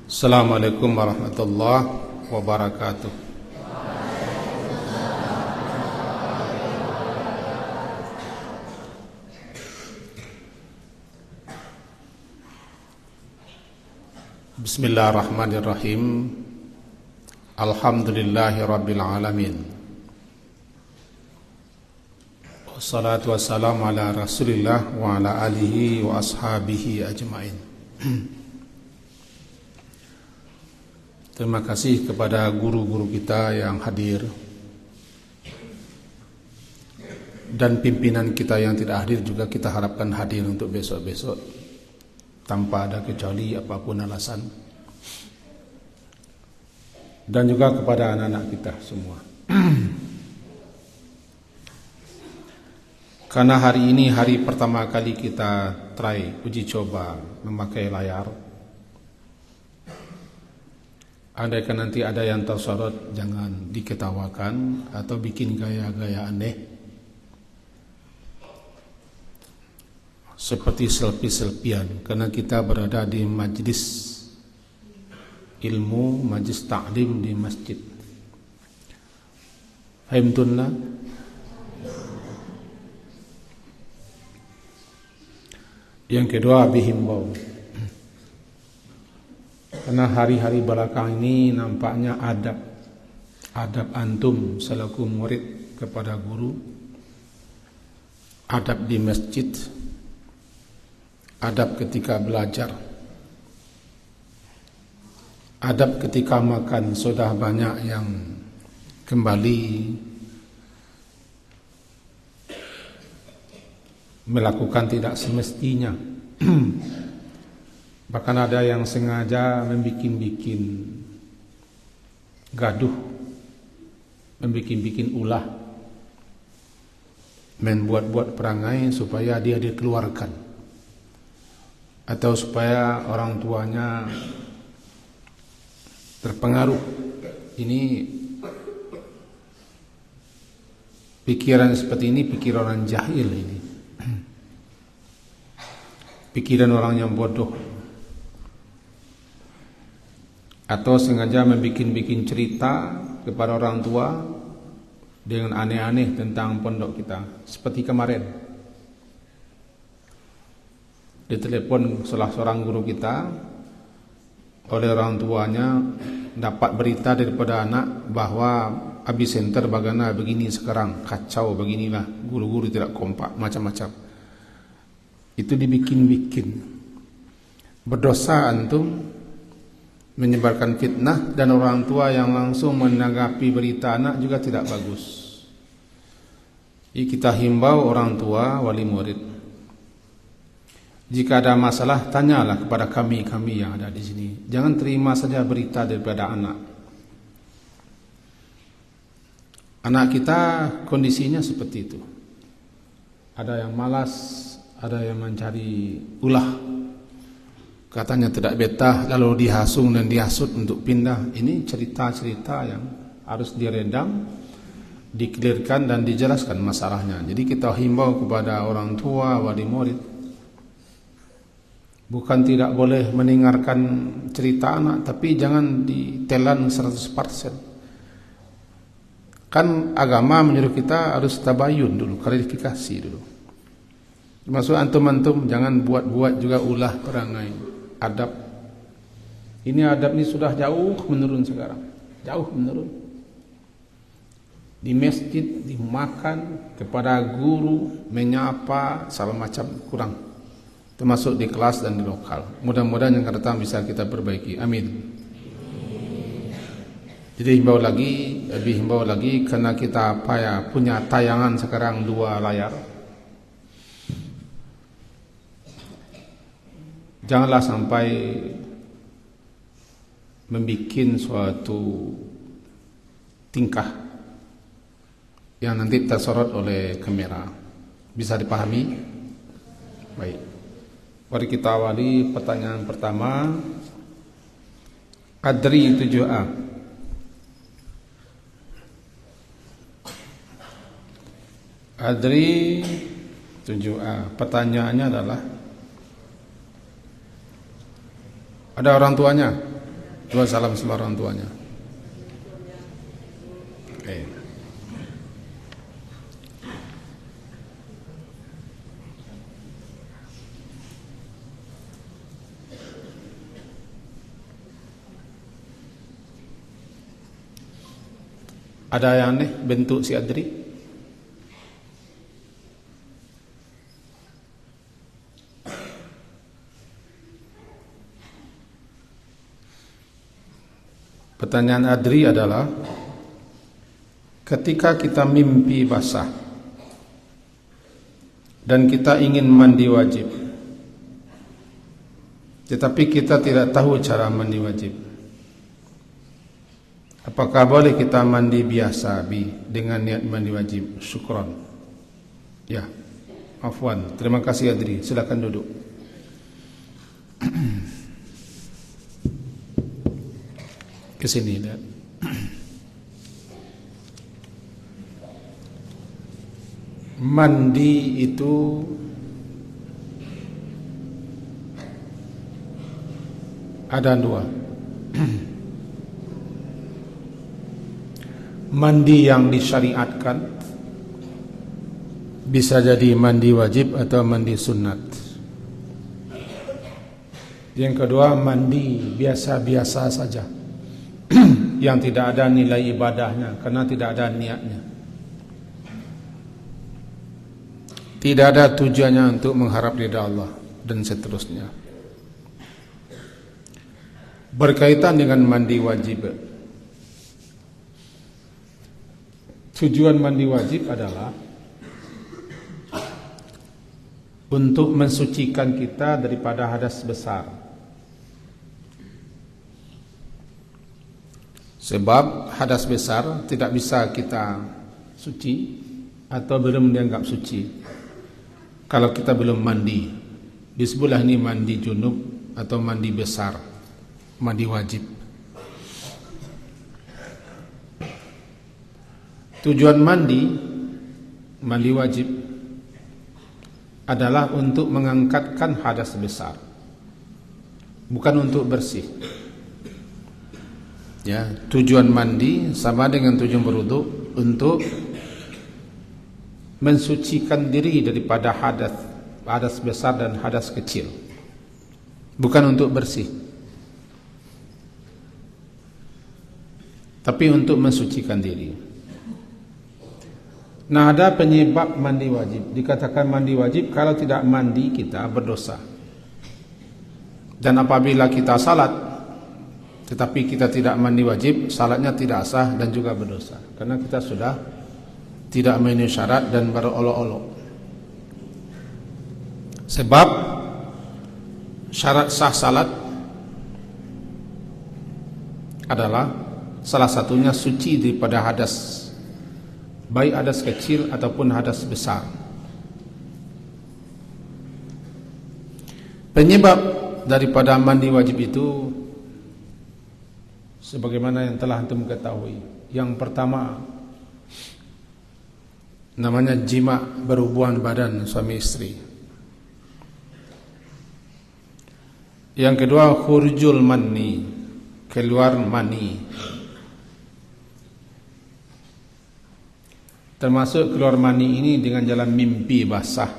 Assalamualaikum warahmatullahi wabarakatuh. Bismillahirrahmanirrahim. Alhamdulillahi rabbil alamin. Wassalatu wassalamu ala rasulillah wa ala alihi wa ashabihi ajma'in. Terima kasih kepada guru-guru kita yang hadir dan pimpinan kita yang tidak hadir juga kita harapkan hadir untuk besok-besok tanpa ada kecuali apapun alasan, dan juga kepada anak-anak kita semua. Karena hari ini hari pertama kali kita uji coba memakai layar. Andaikan nanti ada yang tersorot, jangan diketawakan atau bikin gaya-gaya aneh seperti selfie-selfian, karena kita berada di majlis ilmu, majlis ta'lim di masjid. Fahimtunna? Yang kedua, bihimbau. Karena hari-hari belakang ini nampaknya adab antum selaku murid kepada guru, adab di masjid, adab ketika belajar, adab ketika makan, sudah banyak yang kembali melakukan tidak semestinya. Bahkan ada yang sengaja membikin gaduh, membikin ulah, membuat perangai supaya dia dikeluarkan, atau supaya orang tuanya terpengaruh. Ini pikiran seperti ini, pikiran orang jahil ini, pikiran orang yang bodoh. Atau sengaja membikin cerita kepada orang tua dengan aneh-aneh tentang pondok kita. Seperti kemarin, ditelepon salah seorang guru kita oleh orang tuanya, dapat berita daripada anak bahwa habis center bagaimana begini sekarang, kacau beginilah, guru-guru tidak kompak, macam-macam. Itu dibikin-bikin. Berdosa antum menyebarkan fitnah, dan orang tua yang langsung menanggapi berita anak juga tidak bagus. Jadi kita himbau orang tua, wali murid, jika ada masalah tanyalah kepada kami yang ada di sini. Jangan terima saja berita daripada anak. Anak kita kondisinya seperti itu. Ada yang malas, ada yang mencari ulah. Katanya tidak betah, lalu dihasung dan dihasut untuk pindah. Ini cerita-cerita yang harus diredam, dikelirkan dan dijelaskan masalahnya. Jadi kita himbau kepada orang tua, wali murid, bukan tidak boleh mendengarkan cerita anak, tapi jangan ditelan 100%. Kan agama menyuruh kita harus tabayun dulu, klarifikasi dulu. Termasuk antum-antum jangan buat-buat juga ulah perangai. Adab ini sudah jauh menurun sekarang, jauh menurun. Di masjid, dimakan, kepada guru, menyapa, segala macam kurang. Termasuk di kelas dan di lokal. Mudah-mudahan yang akan datang bisa kita perbaiki. Amin. Jadi himbau lagi karena kita punya tayangan sekarang 2 layar. Janganlah sampai membuat suatu tingkah yang nanti tersorot oleh kamera. Bisa dipahami? Baik. Mari kita awali pertanyaan pertama. Adri 7A. Adri 7A. Pertanyaannya adalah, ada orang tuanya, Dua salam sama orang tuanya. Oke. Ada yang aneh bentuk si Adri? Pertanyaan Adri adalah, ketika kita mimpi basah dan kita ingin mandi wajib, tetapi kita tidak tahu cara mandi wajib, apakah boleh kita mandi biasa dengan niat mandi wajib? Syukran. Ya, afwan. Terima kasih Adri. Silakan duduk. Kesini lihat. Mandi itu ada dua. Mandi yang disyariatkan bisa jadi mandi wajib atau mandi sunat. Yang kedua, mandi biasa-biasa saja yang tidak ada nilai ibadahnya karena tidak ada niatnya, tidak ada tujuannya untuk mengharap ridha Allah dan seterusnya. Berkaitan dengan mandi wajib, tujuan mandi wajib adalah untuk mensucikan kita daripada hadas besar. Sebab hadas besar tidak bisa kita suci atau belum dianggap suci kalau kita belum mandi. Disebutlah ini mandi junub atau mandi besar, mandi wajib. Tujuan mandi wajib adalah untuk mengangkatkan hadas besar, bukan untuk bersih. Ya, tujuan mandi sama dengan tujuan berwudu untuk mensucikan diri daripada hadas besar dan hadas kecil, bukan untuk bersih, tapi untuk mensucikan diri. Nah, ada penyebab mandi wajib. Dikatakan mandi wajib kalau tidak mandi kita berdosa. Dan apabila kita salat tetapi kita tidak mandi wajib, salatnya tidak sah dan juga berdosa karena kita sudah tidak memenuhi syarat dan berolok-olok. Sebab syarat sah salat adalah salah satunya suci daripada hadas, baik hadas kecil ataupun hadas besar. Penyebab daripada mandi wajib itu sebagaimana yang telah antum ketahui. Yang pertama namanya jima, berhubungan badan suami istri. Yang kedua khurjul mani, keluar mani. Termasuk keluar mani ini dengan jalan mimpi basah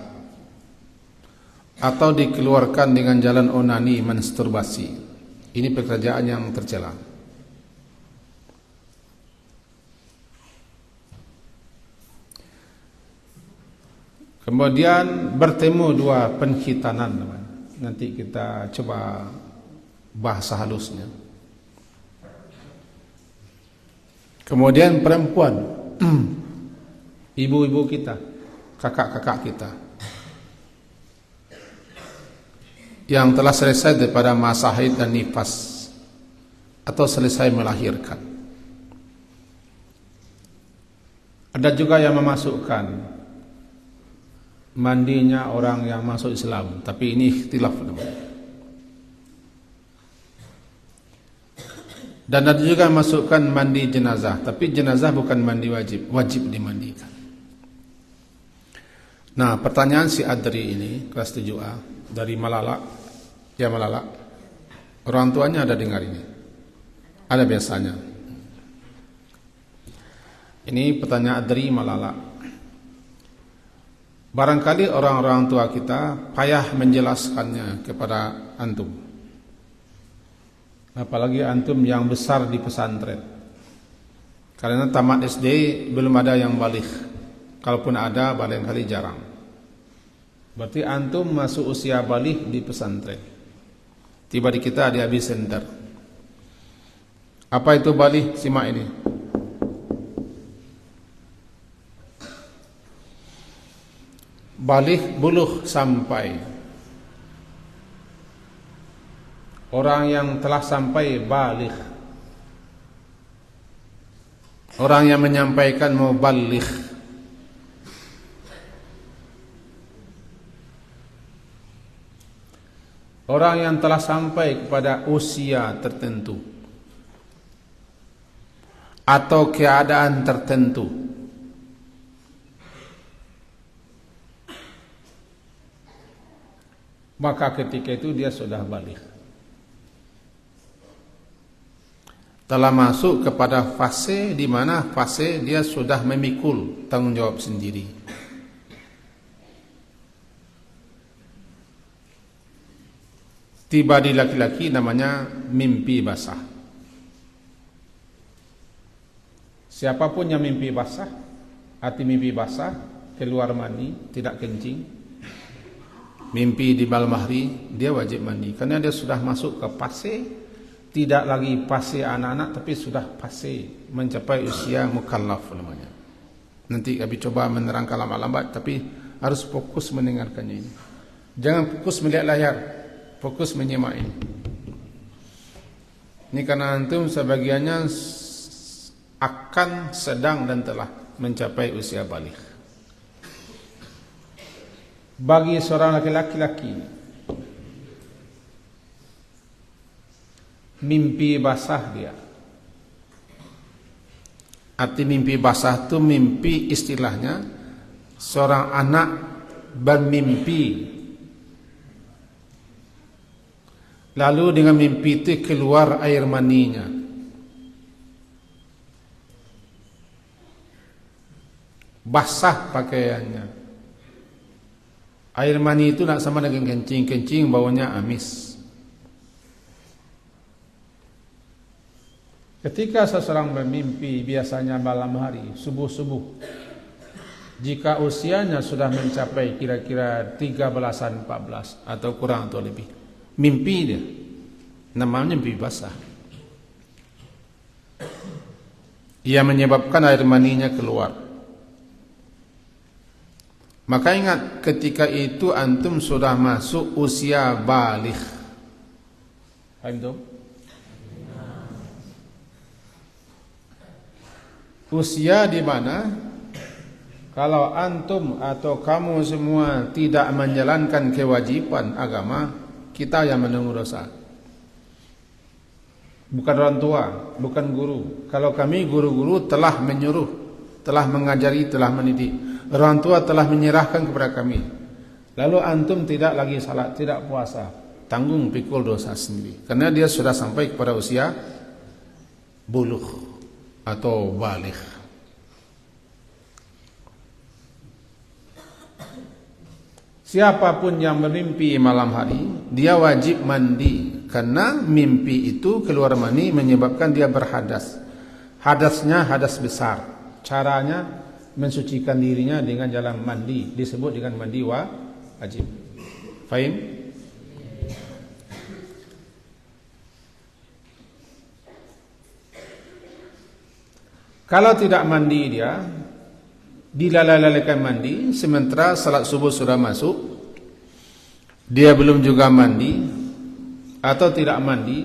atau dikeluarkan dengan jalan onani, masturbasi. Ini pekerjaan yang tercela. Kemudian bertemu dua penkhitanan. Nanti kita coba bahasa halusnya. Kemudian perempuan, ibu-ibu kita, kakak-kakak kita yang telah selesai daripada masa haid dan nifas atau selesai melahirkan. Ada juga yang memasukkan mandinya orang yang masuk Islam, tapi ini ikhtilaf namanya. Dan ada juga masukkan mandi jenazah, tapi jenazah bukan mandi wajib, wajib dimandikan. Nah, pertanyaan si Adri ini kelas 7A dari Malala, ya Malala, orang tuanya ada dengar ini. Ada biasanya. Ini pertanyaan dari Malala. Barangkali orang-orang tua kita payah menjelaskannya kepada antum. Apalagi antum yang besar di pesantren. Karena tamat SD belum ada yang baligh. Kalaupun ada, barangkali jarang. Berarti antum masuk usia baligh di pesantren. Tiba di kita di Abi Center. Apa itu baligh? Simak ini. Baligh, buluh, sampai. Orang yang telah sampai baligh. Orang yang menyampaikan muballigh. Orang yang telah sampai kepada usia tertentu atau keadaan tertentu. Maka ketika itu dia sudah baligh. Telah masuk kepada fase di mana fase dia sudah memikul tanggung jawab sendiri. Tiba di laki-laki namanya mimpi basah. Siapapun yang mimpi basah, arti mimpi basah, keluar mani, tidak kencing, mimpi di malam hari, dia wajib mandi. Karena dia sudah masuk ke fase, tidak lagi fase anak-anak, tapi sudah fase mencapai usia mukallaf namanya. Nanti kami coba menerangkan lambat-lambat, tapi harus fokus mendengarkannya ini. Jangan fokus melihat layar, fokus menyimak ini. Ini karena antum sebagiannya akan, sedang, dan telah mencapai usia baligh. Bagi seorang laki-laki, mimpi basah dia. Arti mimpi basah itu mimpi, istilahnya seorang anak bermimpi, lalu dengan mimpi itu keluar air maninya. Basah pakaiannya. Air mani itu nak sama dengan kencing. Kencing baunya amis. Ketika seseorang bermimpi, biasanya malam hari, subuh-subuh, jika usianya sudah mencapai kira-kira 13-an, 14 atau kurang atau lebih, mimpi dia, namanya mimpi basah. Ia menyebabkan air maninya keluar. Maka ingat, ketika itu antum sudah masuk usia baligh. Paham tu? Usia di mana kalau antum atau kamu semua tidak menjalankan kewajiban agama, kita yang menanggung dosa. Bukan orang tua, bukan guru. Kalau kami guru-guru telah menyuruh, telah mengajari, telah mendidik. Orang tua telah menyerahkan kepada kami. Lalu antum tidak lagi salat, tidak puasa, tanggung pikul dosa sendiri. Karena dia sudah sampai kepada usia bulugh atau baligh. Siapapun yang bermimpi malam hari, dia wajib mandi. Karena mimpi itu keluar mani menyebabkan dia berhadas. Hadasnya hadas besar. Caranya mensucikan dirinya dengan jalan mandi, disebut dengan mandi wajib. Fahim? Kalau tidak mandi dia, dilalaikan mandi, sementara salat subuh sudah masuk, dia belum juga mandi, atau tidak mandi,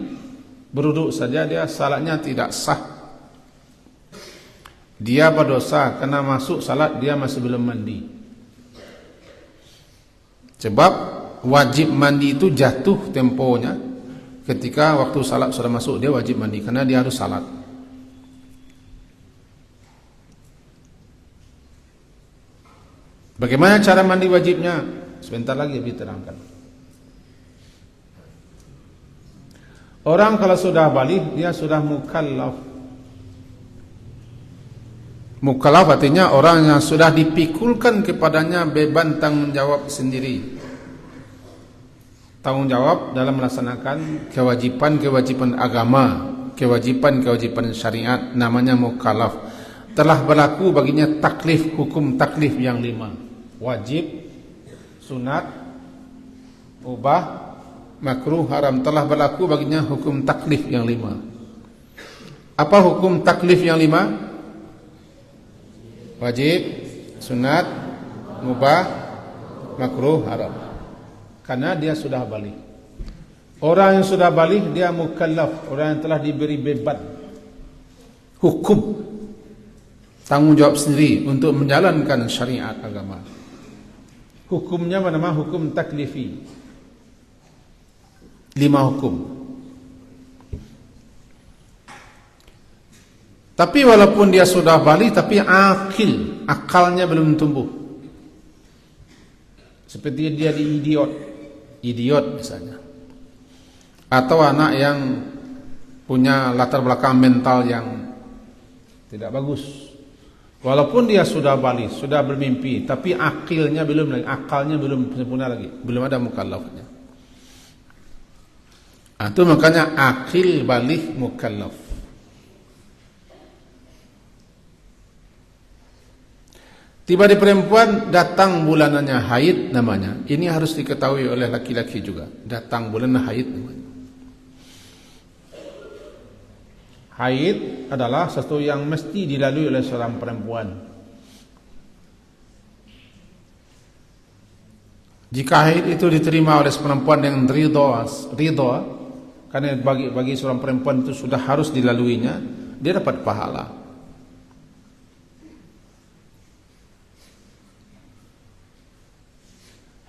beruduk saja, dia salatnya tidak sah. Dia berdosa karena masuk salat dia masih belum mandi. Sebab wajib mandi itu jatuh temponya ketika waktu salat sudah masuk, dia wajib mandi karena dia harus salat. Bagaimana cara mandi wajibnya? Sebentar lagi lebih terangkan. Orang kalau sudah balik, dia sudah mukallaf. Mukallaf artinya orang yang sudah dipikulkan kepadanya beban tanggung jawab sendiri. Tanggung jawab dalam melaksanakan kewajiban-kewajiban agama, kewajiban-kewajiban syariat, namanya mukallaf. Telah berlaku baginya taklif, hukum taklif yang 5. Wajib, sunat, mubah, makruh, haram. Telah berlaku baginya hukum taklif yang 5. Apa hukum taklif yang 5? Wajib, sunat, mubah, makruh, haram. Karena dia sudah balik. Orang yang sudah balik dia mukallaf, orang yang telah diberi beban hukum, tanggung jawab sendiri untuk menjalankan syariat agama. Hukumnya bernama hukum taklifi. 5 hukum. Tapi walaupun dia sudah balik, tapi akalnya belum tumbuh. Seperti dia idiot misalnya. Atau anak yang punya latar belakang mental yang tidak bagus. Walaupun dia sudah balik, sudah bermimpi, tapi akalnya belum sempurna lagi, belum ada mukallafnya. Itu makanya akil balik mukallaf. Tiba di perempuan, datang bulanannya haid namanya. Ini harus diketahui oleh laki-laki juga. Datang bulan haid namanya. Haid adalah sesuatu yang mesti dilalui oleh seorang perempuan. Jika haid itu diterima oleh perempuan yang ridha, karena bagi seorang perempuan itu sudah harus dilaluinya, dia dapat pahala.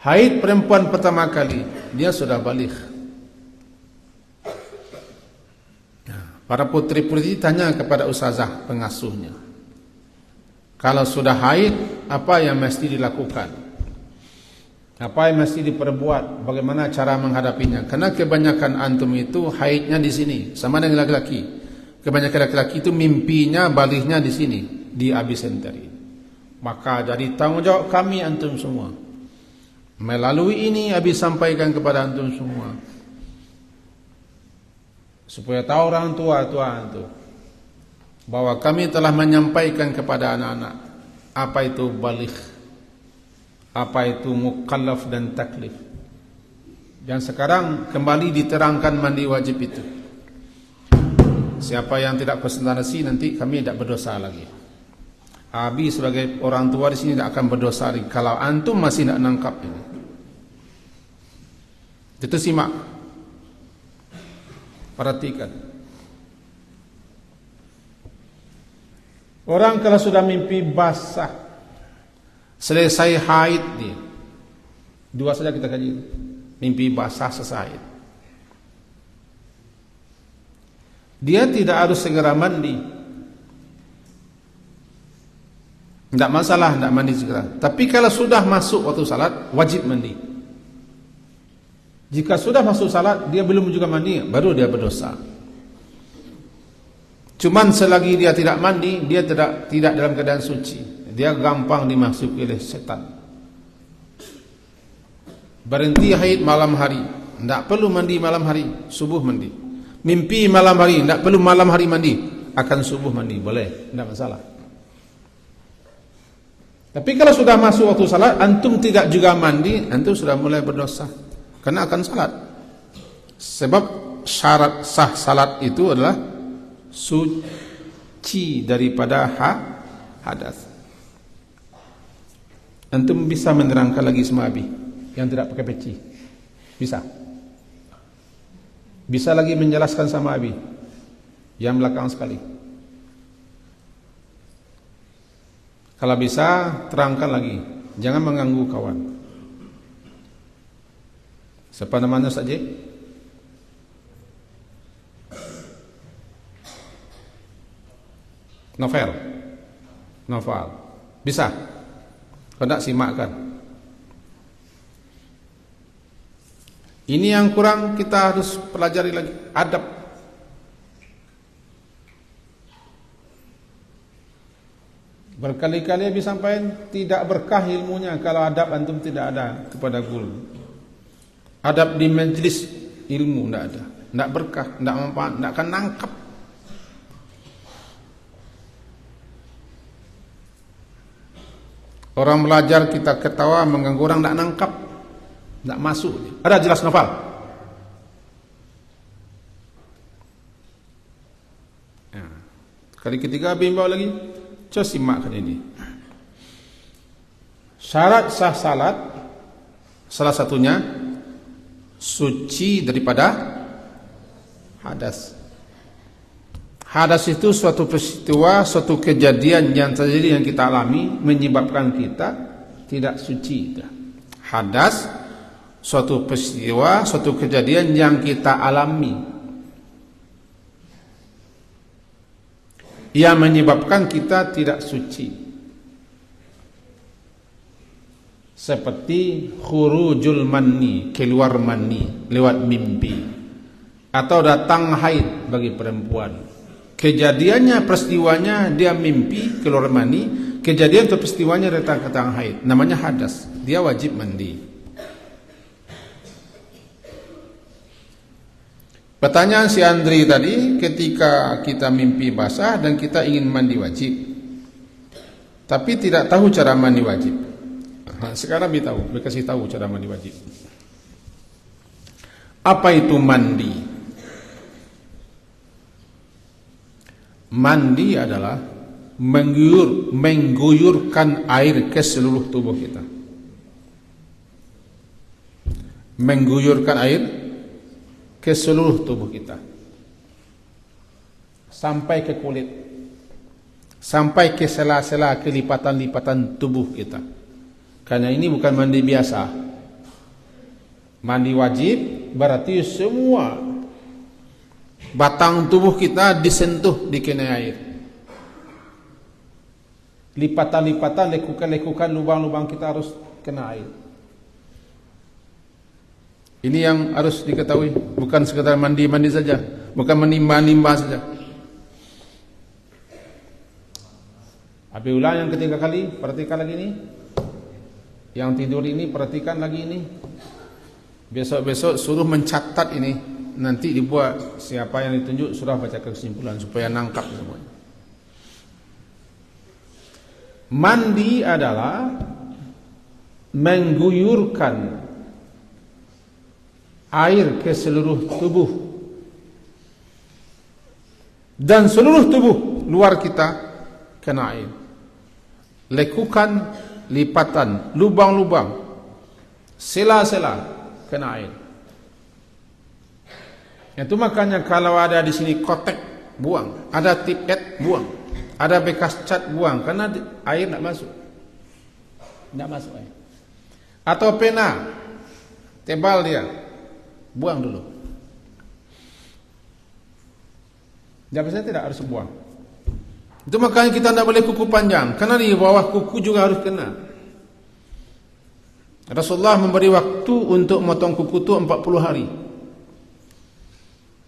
Haid perempuan pertama kali, dia sudah balik. Para putri-putri tanya kepada ustazah pengasuhnya, kalau sudah haid, apa yang mesti dilakukan? Apa yang mesti diperbuat? Bagaimana cara menghadapinya? Karena kebanyakan antum itu haidnya di sini, sama dengan laki-laki. Kebanyakan laki-laki itu mimpinya baliknya di sini, di abisenter. Maka jadi tanggung jawab kami antum semua. Melalui ini Abi sampaikan kepada antum semua, supaya tahu orang tua antum bahwa kami telah menyampaikan kepada anak-anak apa itu balik, apa itu mukallaf dan taklif. Dan sekarang kembali diterangkan mandi wajib itu. Siapa yang tidak konsentrasi nanti kami tidak berdosa lagi. Abi sebagai orang tua di sini tidak akan berdosa lagi kalau antum masih tidak nangkap ini. Itu simak, perhatikan. Orang kalau sudah mimpi basah, selesai haid dia, 2 saja kita kaji, mimpi basah selesai. Dia tidak harus segera mandi. Tidak masalah, tidak mandi segera. Tapi kalau sudah masuk waktu salat, wajib mandi. Jika sudah masuk salat, dia belum juga mandi, baru dia berdosa. Cuman selagi dia tidak mandi, dia tidak dalam keadaan suci. Dia gampang dimasuki oleh setan. Berhenti haid malam hari, tidak perlu mandi malam hari, subuh mandi. Mimpi malam hari, tidak perlu malam hari mandi, akan subuh mandi, boleh, tidak masalah. Tapi kalau sudah masuk waktu salat, antum tidak juga mandi, antum sudah mulai berdosa, karena akan salat. Sebab syarat sah salat itu adalah suci daripada hadas. Antum bisa menerangkan lagi sama Abi yang tidak pakai peci? Bisa lagi menjelaskan sama Abi yang belakang sekali? Kalau bisa, terangkan lagi. Jangan mengganggu kawan. Siapa namanya saja? Novel. Bisa? Kalau tidak, simakkan. Ini yang kurang kita harus pelajari lagi. Adab. Berkali-kali Habib sampaikan, tidak berkah ilmunya kalau adab antum tidak ada kepada guru. Adab di majlis ilmu tidak ada, tidak berkah, tidak manfaat, tidak akan nangkap. Orang belajar kita ketawa mengganggu orang, tidak nangkap, tidak masuk. Ada jelas nafal. Ya. Kali ketiga bimbau lagi, coba simakkan ini. Syarat sah salat salah satunya suci daripada hadas. Hadas itu suatu peristiwa, suatu kejadian yang terjadi yang kita alami menyebabkan kita tidak suci. Hadas suatu peristiwa, suatu kejadian yang kita alami yang menyebabkan kita tidak suci. Seperti khurujul manni, keluar mani lewat mimpi, atau datang haid bagi perempuan. Kejadiannya, peristiwanya dia mimpi keluar mani, kejadian atau peristiwanya datang haid, namanya hadas, dia wajib mandi. Pertanyaan si Andri tadi, ketika kita mimpi basah dan kita ingin mandi wajib, tapi tidak tahu cara mandi wajib. Nah, sekarang dikasih tahu cara mandi wajib. Apa itu mandi? Mandi adalah mengguyurkan air ke seluruh tubuh kita. Mengguyurkan air ke seluruh tubuh kita, sampai ke kulit, sampai ke sela-sela, ke lipatan-lipatan tubuh kita. Karena ini bukan mandi biasa. Mandi wajib berarti semua batang tubuh kita disentuh, dikenai air. Lipatan-lipatan, lekukan-lekukan, lubang-lubang kita harus kena air. Ini yang harus diketahui, bukan sekedar mandi-mandi saja, bukan menimba-nimba saja. Habis ulang yang ketiga kali, perhatikan lagi ini. Yang tidur ini perhatikan lagi ini. Besok-besok suruh mencatat ini. Nanti dibuat siapa yang ditunjuk sudah baca kesimpulan supaya nangkap semuanya. Mandi adalah mengguyurkan air ke seluruh tubuh, dan seluruh tubuh luar kita kena air. Lekukan, lipatan, lubang-lubang, sela-sela kena air. Itu makanya kalau ada di sini kotek, buang. Ada tipet, buang. Ada bekas cat, buang. Karena air tidak masuk. Tidak masuk air. Atau pena, tebal dia, buang dulu. Jadi saya tidak harus buang. Itu makanya kita tidak boleh kuku panjang. Karena di bawah kuku juga harus kena. Rasulullah memberi waktu untuk motong kuku itu 40 hari.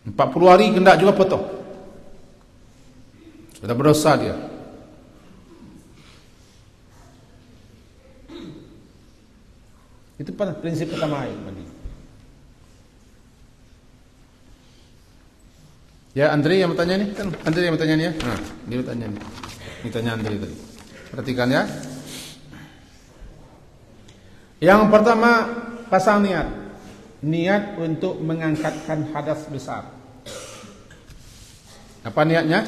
40 hari hendak juga potong. Sudah berdosa dia. Itu prinsip pertama air mandi. Ya, Andre yang bertanya nih, kan Andre yang bertanya nih ya. Nah, dia bertanya nih. Ini tanya Andre tadi. Perhatikan ya. Yang pertama, pasang niat. Niat untuk mengangkatkan hadas besar. Apa niatnya?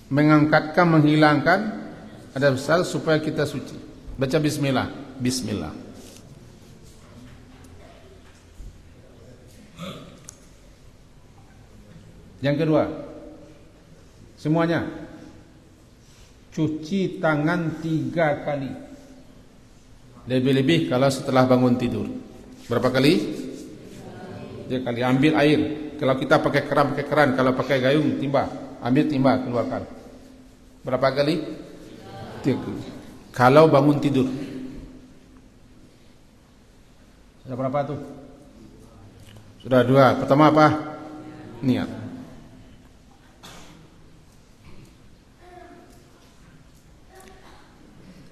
Mengangkatkan, menghilangkan hadas besar supaya kita suci. Baca bismillah. Bismillah. Yang kedua, semuanya cuci tangan 3 kali. Lebih-lebih kalau setelah bangun tidur. Berapa kali? 3 kali. Ambil air. Kalau kita pakai keran. Kalau pakai gayung, timba. Ambil timba, keluarkan. Berapa kali? 3 kali. Kalau bangun tidur. Sudah berapa tuh? Sudah 2. Pertama apa? Niat.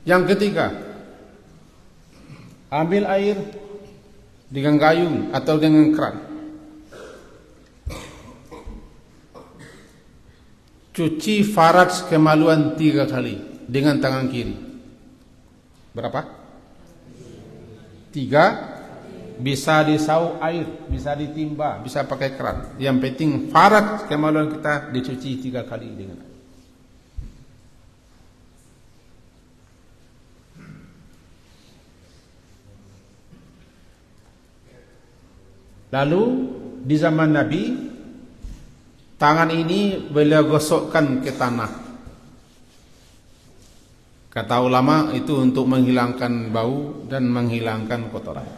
Yang ketiga, ambil air dengan gayung atau dengan keran. Cuci faraj kemaluan 3 kali dengan tangan kiri. Berapa? 3. Bisa disau air, bisa ditimba, bisa pakai keran. Yang penting faraj kemaluan kita dicuci 3 kali dengan air. Lalu di zaman Nabi, tangan ini beliau gosokkan ke tanah. Kata ulama itu untuk menghilangkan bau dan menghilangkan kotoran.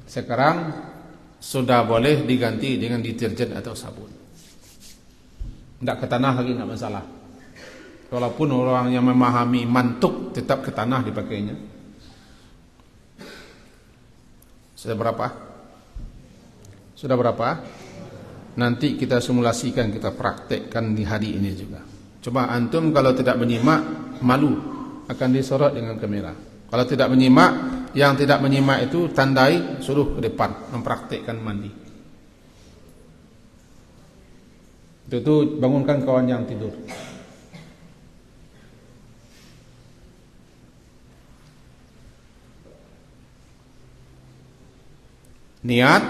Sekarang sudah boleh diganti dengan deterjen atau sabun. Tidak ke tanah lagi, tidak masalah. Walaupun orang yang memahami mantuk tetap ke tanah dipakainya. Sudah berapa? Sudah berapa? Nanti kita simulasikan, kita praktekkan di hari ini juga. Coba antum kalau tidak menyimak, malu, akan disorot dengan kamera. Kalau tidak menyimak, yang tidak menyimak itu tandai, suruh ke depan mempraktekkan mandi. Itu bangunkan kawan yang tidur. Niat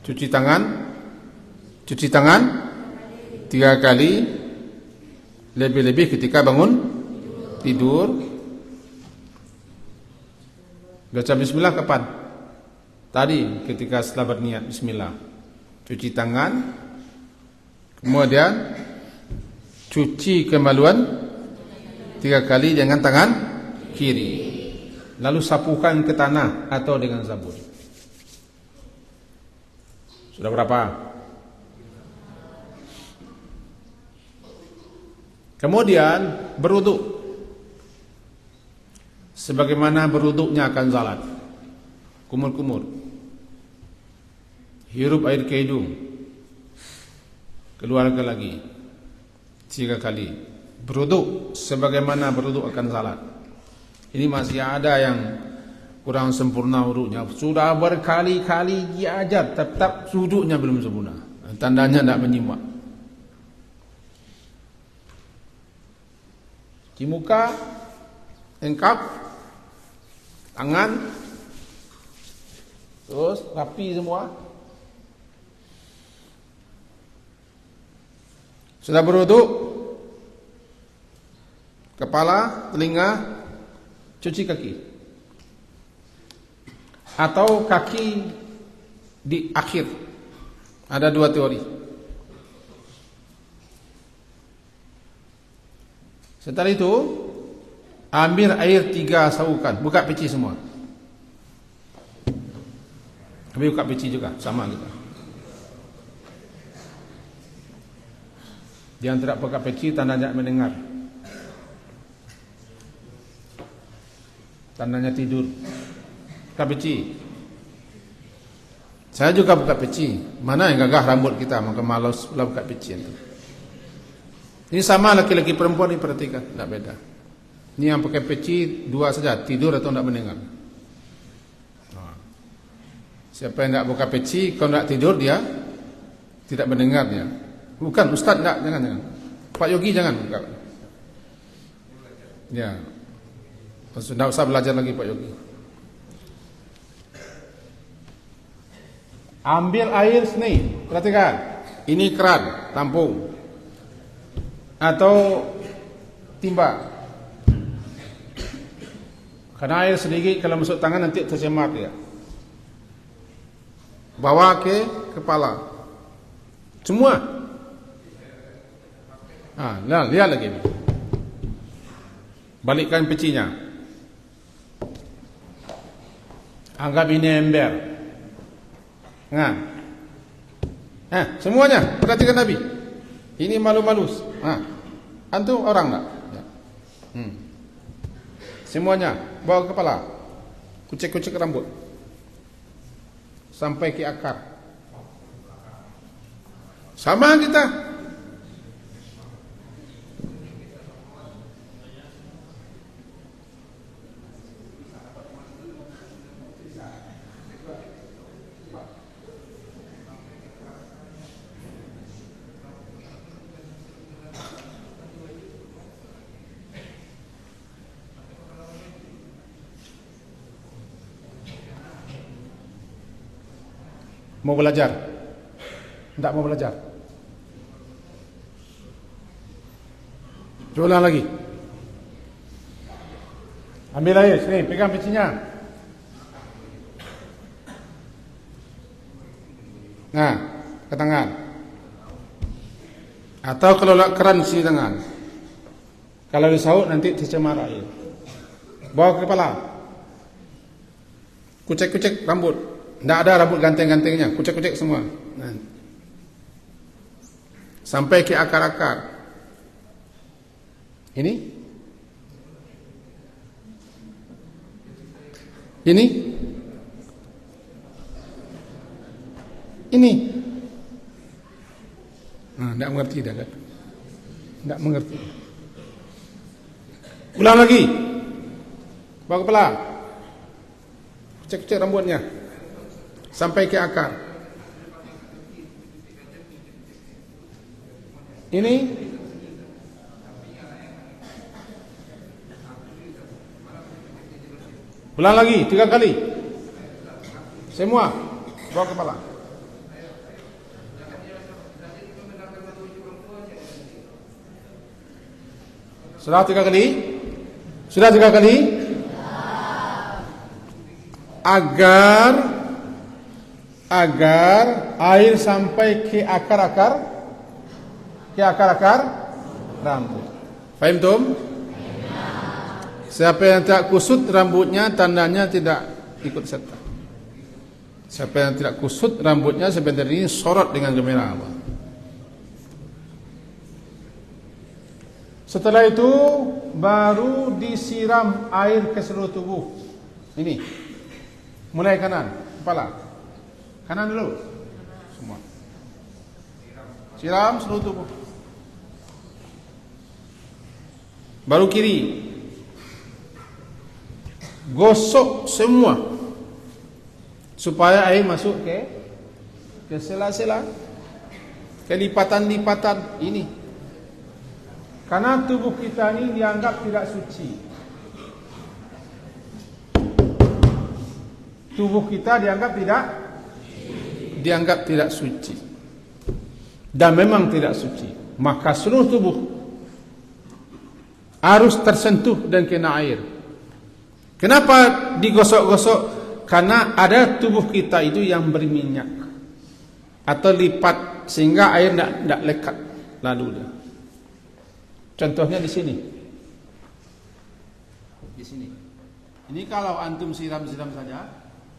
cuci tangan 3 kali, lebih-lebih ketika bangun tidur. Baca bismillah kapan? Tadi ketika setelah berniat bismillah. Cuci tangan, kemudian cuci kemaluan 3 kali dengan tangan kiri. Lalu sapukan ke tanah atau dengan sabun. Sudah berapa? Kemudian berwuduk. Sebagaimana berwuduknya akan salat. Kumur-kumur. Hirup air ke hidung. Keluarkan lagi 3 kali. Berwuduk sebagaimana berwuduk akan salat. Ini masih ada yang kurang sempurna wuduknya. Sudah berkali-kali diajar, tetap wuduknya belum sempurna. Tandanya tidak menyimak. Cuci muka, lengkap, tangan, terus rapi semua. Sudah berwuduk, kepala, telinga, cuci kaki. Atau kaki di akhir. Ada 2 teori. Setelah itu ambil air 3 saukan, buka peci semua. Ambil buka peci juga, sama kita. Jangan tidak buka peci, tandanya mendengar. Tandanya tidur. Buka peci. Saya juga buka peci. Mana yang gagah rambut kita, maka malas pula buka peci itu. Ini sama laki-laki perempuan, ini perhatikan, tidak beda. Ini yang pakai peci 2 saja, tidur atau tidak mendengar. Siapa yang tidak buka peci, kalau tidak tidur dia tidak mendengar dia. Bukan Ustaz, tidak, jangan. Pak Yogi jangan buka. Ya, tidak usah belajar lagi Pak Yogi. Ambil air seni, perhatikan. Ini keran, tampung. Atau timba. Karena air sedikit kalau masuk tangan nanti tercemar dia. Bawa ke kepala. Semua. Lihat lagi. Balikkan pecinya. Anggap ini ember. Semuanya perhatikan Nabi. Ini malu-malu. Antum orang tak? Ya. Semuanya bawa ke kepala. Kucek-kucek rambut sampai ke akar. Sama kita. Mau belajar? Tidak mau belajar? Coba lagi. Ambil air, sini, pegang pecinya. Nah, ke tangan. Atau kalau keran di tangan. Kalau disaut nanti tercemar air. Bawa ke kepala. Kucek-kucek rambut. Tidak ada rambut ganteng-gantengnya. Kucek-kucek semua. Nah. Sampai ke akar-akar. Ini? Ini? Ini? Nah, tidak mengerti dah kan? Tidak mengerti. Ulang lagi. Bawa kepala. Cek-cek rambutnya. Sampai ke akar. Ini? Ulang lagi 3 kali. Semua bawa kepala. Sudah 3 kali? Sudah 3 kali? Agar air sampai ke akar-akar rambut. Faham tum? Siapa yang tidak kusut rambutnya, tandanya tidak ikut serta. Siapa yang tidak kusut rambutnya, sebenarnya ini sorot dengan gembira. Setelah itu baru disiram air ke seluruh tubuh. Ini. Mulai kanan, kepala. Kanan dulu. Semua. Siram seluruh tubuh. Baru kiri. Gosok semua supaya air masuk ke sela-sela, ke lipatan-lipatan ini. Karena tubuh kita ini dianggap tidak suci. Tubuh kita dianggap tidak suci. Dan memang tidak suci. Maka seluruh tubuh harus tersentuh dan kena air. Kenapa digosok-gosok? Karena ada tubuh kita itu yang berminyak atau lipat sehingga air tidak lekat lalu dia. Contohnya di sini. Di sini. Ini kalau antum siram-siram saja,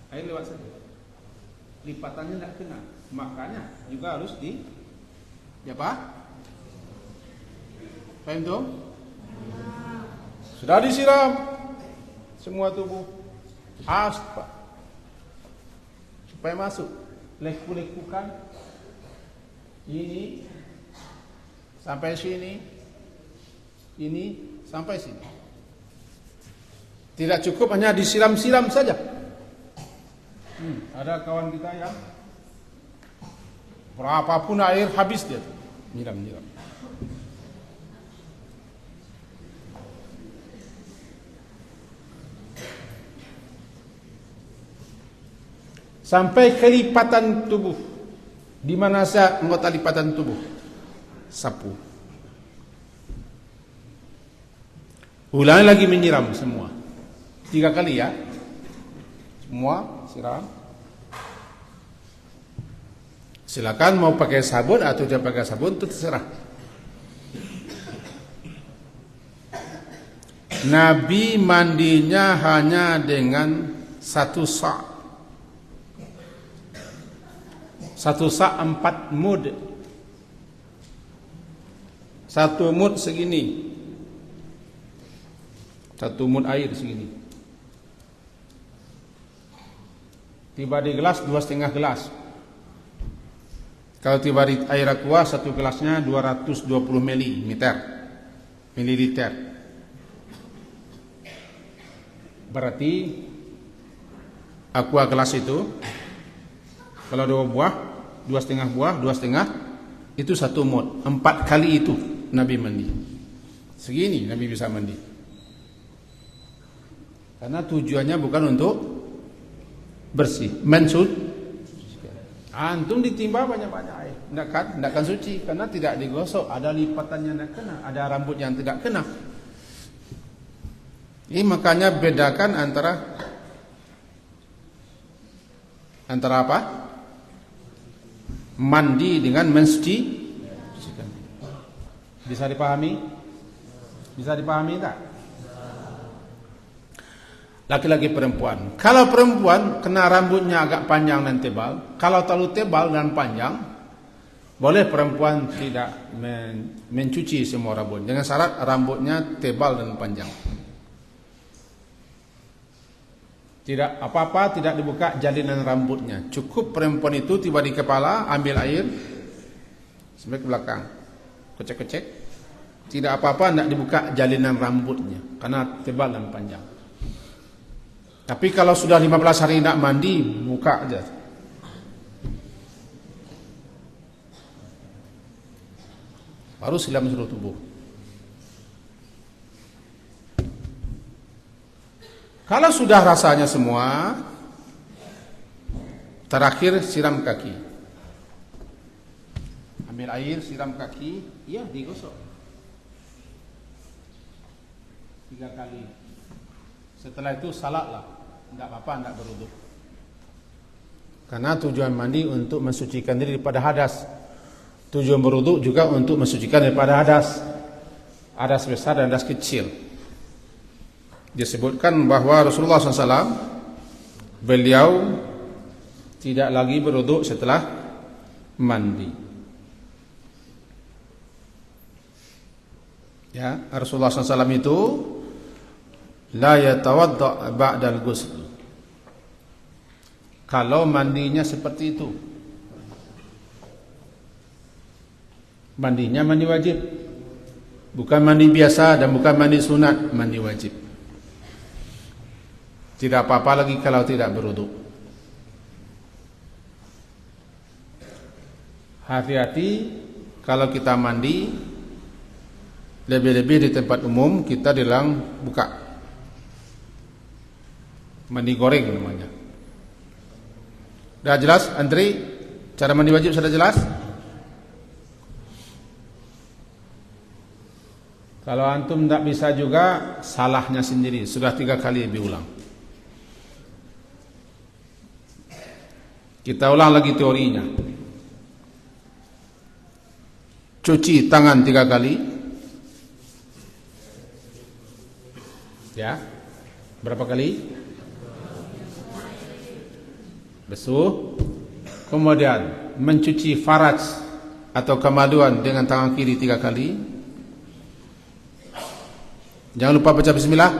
air lewat saja. Lipatannya tidak kena. Makanya juga harus apa? Paham tuh? Sudah disiram semua tubuh, Pak, supaya masuk. Leku-lekukan ini sampai sini, ini sampai sini. Tidak cukup hanya disiram-siram saja. Ada kawan kita yang berapapun air habis dia nyiram-nyiram. Sampai ke lipatan tubuh. Di mana saja anggota lipatan tubuh? Sapu. Ulangi lagi menyiram semua. 3 kali ya. Semua siram. Silakan mau pakai sabun atau jangan pakai sabun itu terserah. Nabi mandinya hanya dengan 1 sa'. 1 sa' 4 mud. 1 mud segini. 1 mud air segini. Tiba di gelas 2,5 gelas. Kalau tiba di air aqua 1 gelasnya 220 mililiter. Berarti aqua gelas itu kalau 2 buah, 2,5 buah, 2,5 itu 1 mud. 4 kali itu Nabi mandi. Segini Nabi bisa mandi. Karena tujuannya bukan untuk bersih, Antum ditimba banyak-banyak air, tidak akan suci karena tidak digosok, ada lipatannya yang kena, ada rambut yang tidak kena. Ini makanya bedakan antara apa? Mandi dengan mensucikan. Bisa dipahami? Bisa dipahami tak? Laki-laki perempuan. Kalau perempuan kena rambutnya agak panjang dan tebal, kalau terlalu tebal dan panjang, boleh perempuan tidak mencuci semua rambut. Dengan syarat rambutnya tebal dan panjang. Tidak apa-apa, tidak dibuka jalinan rambutnya. Cukup perempuan itu tiba di kepala, ambil air sampai ke belakang, kecek-kecek. Tidak apa-apa, tidak dibuka jalinan rambutnya karena tebal dan panjang. Tapi kalau sudah 15 hari tidak mandi, buka aja. Baru silam seluruh tubuh. Kalau sudah rasanya semua, terakhir siram kaki. Ambil air, siram kaki, ya digosok 3 kali. Setelah itu salatlah. Tidak apa-apa, tidak berwudu. Karena tujuan mandi untuk mensucikan diri daripada hadas. Tujuan berwudu juga untuk mensucikan daripada hadas. Hadas besar dan hadas kecil. Disebutkan bahwa Rasulullah SAW, beliau tidak lagi berwudu setelah mandi. Ya, Rasulullah SAW itu la yatawadda ba'dal ghusl. Kalau mandinya seperti itu, mandinya mandi wajib, bukan mandi biasa dan bukan mandi sunat, mandi wajib. Tidak apa-apa lagi kalau tidak berwudu. Hati-hati kalau kita mandi, lebih-lebih di tempat umum kita dilarang buka. Mandi goreng namanya. Dah jelas Andri? Cara mandi wajib sudah jelas? Kalau antum tidak bisa juga, salahnya sendiri. Sudah 3 kali lebih ulang. Kita ulang lagi teorinya. Cuci tangan 3 kali. Ya. Berapa kali? Basuh, kemudian mencuci faraj atau kemaluan dengan tangan kiri 3 kali. Jangan lupa baca bismillah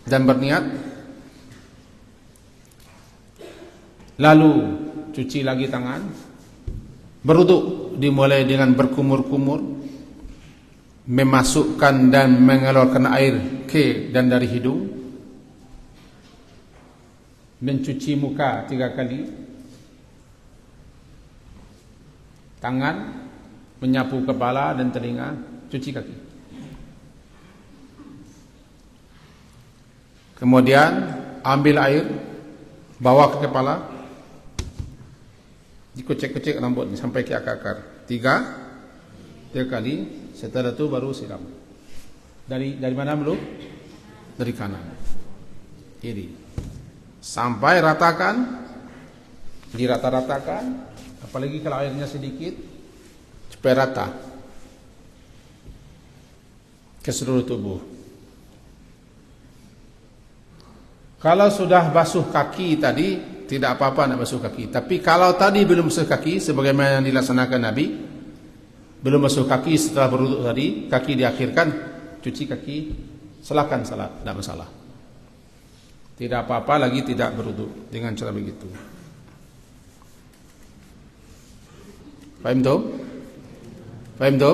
dan berniat. Lalu cuci lagi tangan. Berwudu dimulai dengan berkumur-kumur, memasukkan dan mengeluarkan air ke dan dari hidung. Mencuci muka 3 kali. Tangan, menyapu kepala dan telinga, cuci kaki. Kemudian ambil air, bawa ke kepala, dikocek-kocek rambutnya sampai ke akar-akar. 3 kali. Setelah itu baru siram. Dari mana dulu? Dari kanan, kiri. Sampai ratakan, dirata-ratakan, apalagi kalau airnya sedikit, supaya rata ke seluruh tubuh. Kalau sudah basuh kaki tadi, tidak apa-apa nak basuh kaki. Tapi kalau tadi belum basuh kaki, sebagaimana yang dilaksanakan Nabi, belum basuh kaki setelah berwudu tadi, kaki diakhirkan, cuci kaki, silakan salat, tidak masalah. Tidak apa-apa lagi tidak berwudu dengan cara begitu. Faham tu? Faham tu?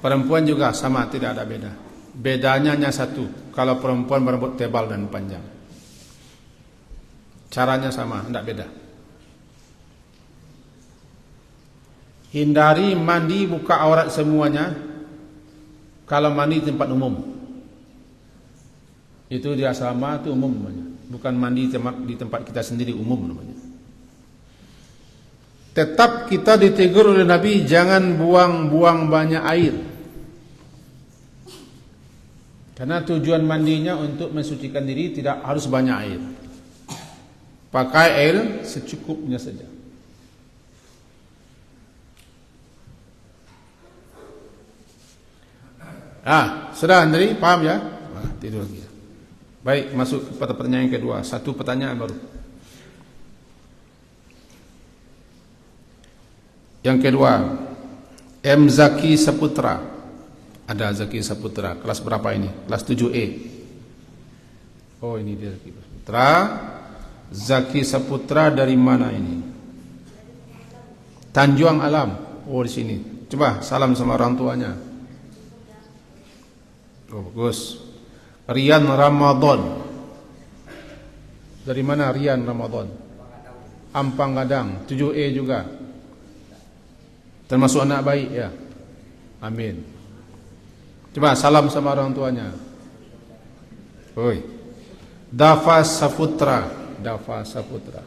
Perempuan juga sama, tidak ada beda. Bedanya hanya satu, kalau perempuan berambut tebal dan panjang. Caranya sama, tidak beda. Hindari mandi buka aurat semuanya kalau mandi di tempat umum. Itu di asrama itu umum namanya. Bukan mandi di tempat kita sendiri, umum namanya. tetap kita ditegur oleh Nabi jangan buang-buang banyak air. Karena tujuan mandinya untuk mensucikan diri, tidak harus banyak air. Pakai air secukupnya saja. Sudah Andri, paham ya? Tidur lagi. Baik, masuk kepada pertanyaan yang kedua. Satu pertanyaan baru. Yang kedua, M. Zaki Saputra. Ada Zaki Saputra. Kelas berapa ini? Kelas 7E. Oh, ini dia Zaki Saputra. Zaki Saputra dari mana ini? Tanjung Alam. Oh, di sini. Coba salam sama orang tuanya. Oh, bagus. Rian Ramadan. Dari mana Rian Ramadan? Ampang Gadang. 7E juga. Termasuk anak baik ya. Amin. Coba salam sama orang tuanya. Oi. Dafa Saputra. Dafa Saputra.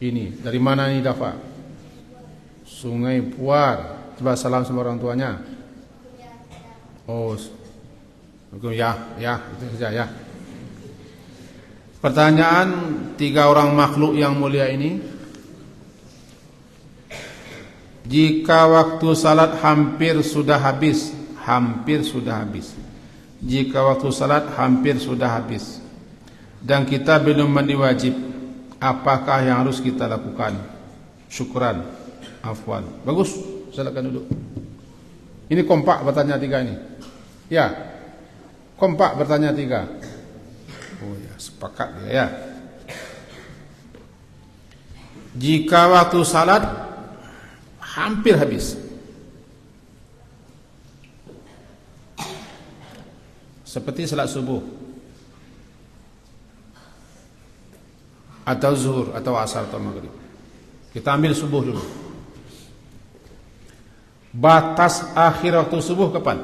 Ini dari mana ini Dafa? Sungai Puar. Coba salam sama orang tuanya. Oh. Ya, itu saja ya. Pertanyaan 3 orang makhluk yang mulia ini. Jika waktu salat hampir sudah habis. Jika waktu salat hampir sudah habis dan kita belum mandi wajib, apakah yang harus kita lakukan? Syukran, afwan. Bagus, silakan duduk. Ini kompak bertanya 3 ini. Ya, kompak bertanya 3. Oh ya, sepakat ya. Jika waktu salat hampir habis, seperti salat subuh atau zuhur atau asar atau maghrib. Kita ambil subuh dulu. Batas akhir waktu subuh kapan?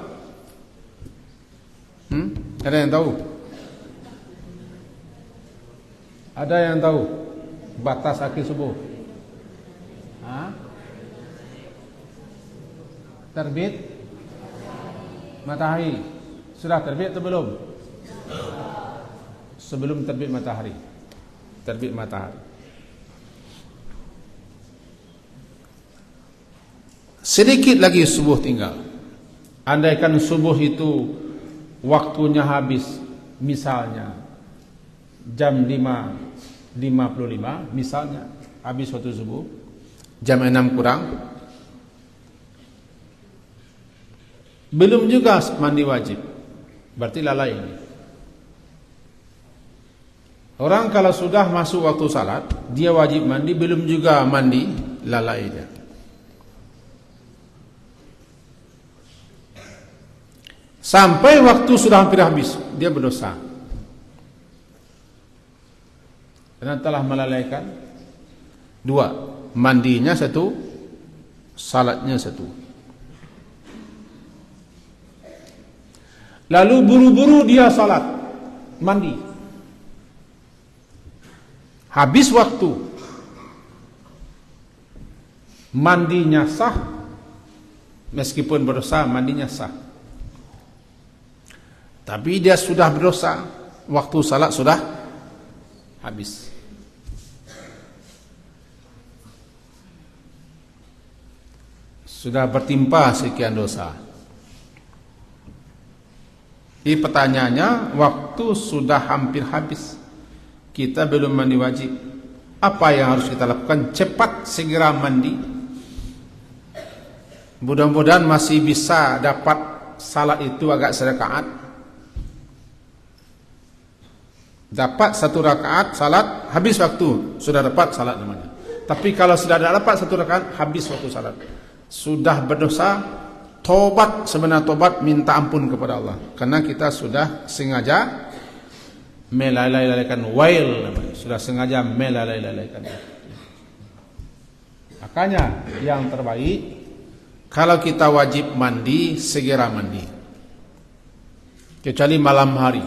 Ada yang tahu? Ada yang tahu batas akhir subuh? Terbit matahari. Sudah terbit atau belum? Sebelum terbit matahari. Terbit matahari. Sedikit lagi subuh tinggal. Andaikan subuh itu waktunya habis, misalnya jam 5.55, misalnya habis waktu subuh, jam 6 kurang, belum juga mandi wajib, berarti lalai ini. Orang kalau sudah masuk waktu salat, dia wajib mandi, belum juga mandi, lalai dia. Sampai waktu sudah hampir habis, dia berdosa. Karena telah melalaikan 2, mandinya 1, salatnya 1. Lalu buru-buru dia salat, mandi. Habis waktu. Mandinya sah. Meskipun berdosa, mandinya sah. Tapi dia sudah berdosa, waktu salat sudah habis. Sudah bertimpa sekian dosa. Ini pertanyaannya, waktu sudah hampir habis, kita belum mandi wajib, apa yang harus kita lakukan? Cepat segera mandi. Mudah-mudahan masih bisa dapat salat itu agak serakaat. Dapat 1 rakaat salat, habis waktu, sudah dapat salat namanya. Tapi kalau sudah dapat 1 rakaat, habis waktu salat, sudah berdosa, tobat, sebenarnya tobat, minta ampun kepada Allah. Karena kita sudah sengaja melalaikan wail namanya. Sudah sengaja melalaikan. Makanya yang terbaik, kalau kita wajib mandi, segera mandi. Kecuali malam hari.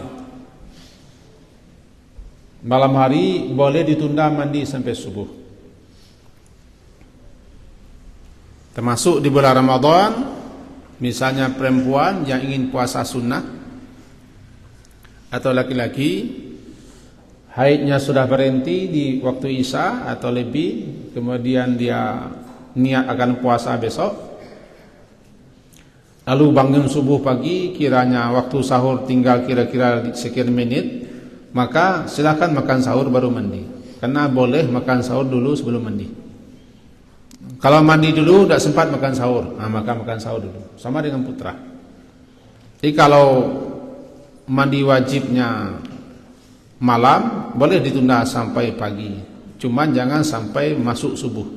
Malam hari boleh ditunda mandi sampai subuh. Termasuk di bulan Ramadan, misalnya perempuan yang ingin puasa sunnah atau laki-laki haidnya sudah berhenti di waktu Isya atau lebih, kemudian dia niat akan puasa besok, lalu bangun subuh pagi, kiranya waktu sahur tinggal kira-kira sekian menit, maka silakan makan sahur baru mandi, karena boleh makan sahur dulu sebelum mandi. Kalau mandi dulu tidak sempat makan sahur, maka makan sahur dulu, sama dengan putra. Jadi kalau mandi wajibnya malam, boleh ditunda sampai pagi, cuman jangan sampai masuk subuh.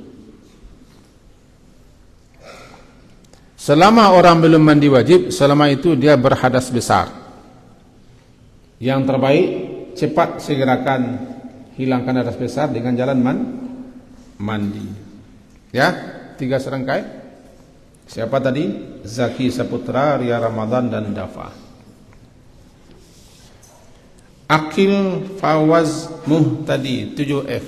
Selama orang belum mandi wajib, selama itu dia berhadas besar. Yang terbaik, cepat segerakan hilangkan hadas besar dengan jalan mandi. Ya, 3 serangkai. Siapa tadi? Zaki Saputra, Ria Ramadan, dan Dafa. Akil Fawaz Muhtadi 7F.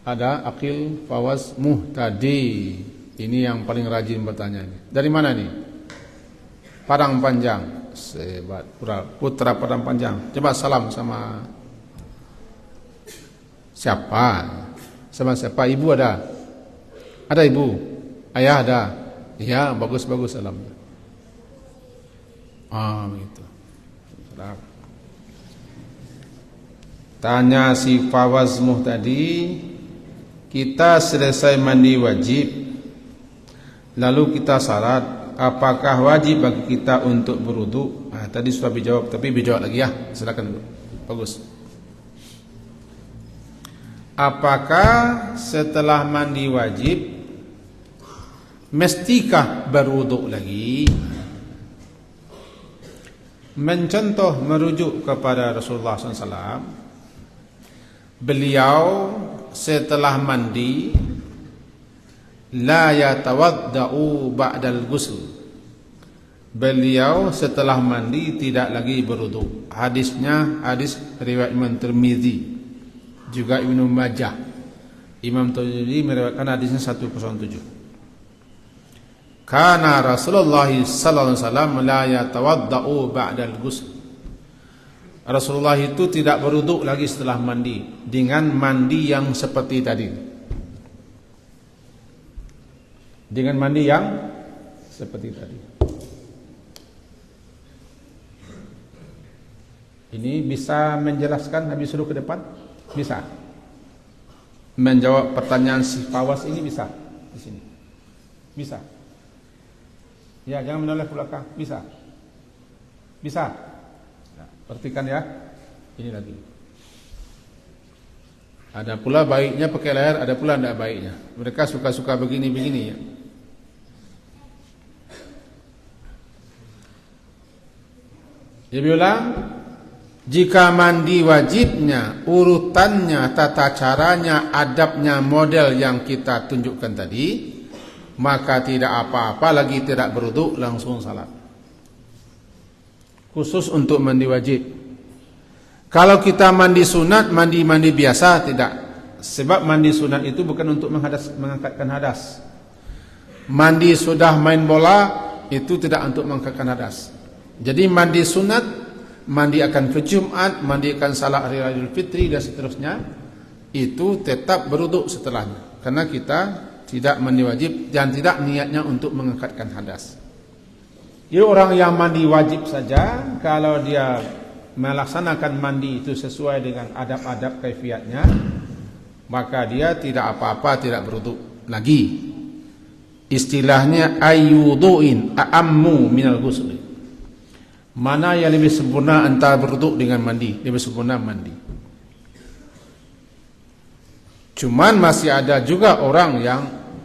Ada Akil Fawaz Muhtadi. Ini yang paling rajin bertanya. Dari mana nih? Padang Panjang. Sebat Putra Padang Panjang. Coba salam sama siapa? Sama siapa? Ibu ada? Ada ibu? Ayah ada? Iya, bagus-bagus salam. Begitu. Tanya si Fawaz Muhtadi, kita selesai mandi wajib, lalu kita salat, apakah wajib bagi kita untuk berwudu? Tadi sudah dijawab, tapi dijawab lagi ya. Silakan. Bagus. Apakah setelah mandi wajib mestikah berwudu lagi? Mencontoh merujuk kepada Rasulullah SAW, beliau setelah mandi la yatawaddau ba'dal ghusl. Beliau setelah mandi tidak lagi berwudu. Hadisnya hadis riwayat Imam Tirmizi, juga Ibnu Majah. Imam Tirmizi meriwayatkan hadisnya 107. Kana Rasulullah sallallahu alaihi wasallam la yatawaddau ba'dal ghusl. Rasulullah itu tidak berwudu lagi setelah mandi dengan mandi yang seperti tadi. Dengan mandi yang seperti tadi. Ini bisa menjelaskan habis dulu ke depan? Bisa. Menjawab pertanyaan si Fawaz ini bisa di sini. Bisa. Ya, jangan menoleh ke belakang. Bisa. Bisa. Nah, perhatikan ya. Ini lagi. Ada pula baiknya pakai layar, ada pula tidak baiknya. Mereka suka-suka begini-begini ya. Dia bilang, jika mandi wajibnya, urutannya, tata caranya, adabnya, model yang kita tunjukkan tadi, maka tidak apa-apa lagi tidak berwudu, langsung salat. Khusus untuk mandi wajib. Kalau kita mandi sunat, mandi biasa, tidak. Sebab mandi sunat itu bukan untuk mengangkatkan hadas. Mandi sudah main bola, itu tidak untuk mengangkatkan hadas. Jadi mandi sunat, mandi akan ke Jumat, mandi akan salat hari raya Idul Fitri dan seterusnya, itu tetap berwudu setelahnya. Karena kita tidak mandi wajib dan tidak niatnya untuk mengangkatkan hadas. Jadi orang yang mandi wajib saja, kalau dia melaksanakan mandi itu sesuai dengan adab-adab kaifiatnya, maka dia tidak apa-apa, tidak berwudu lagi. Istilahnya ayyudu'in a'ammu minal ghusli. Mana yang lebih sempurna antara berwudu dengan mandi? Lebih sempurna mandi. Cuman masih ada juga orang yang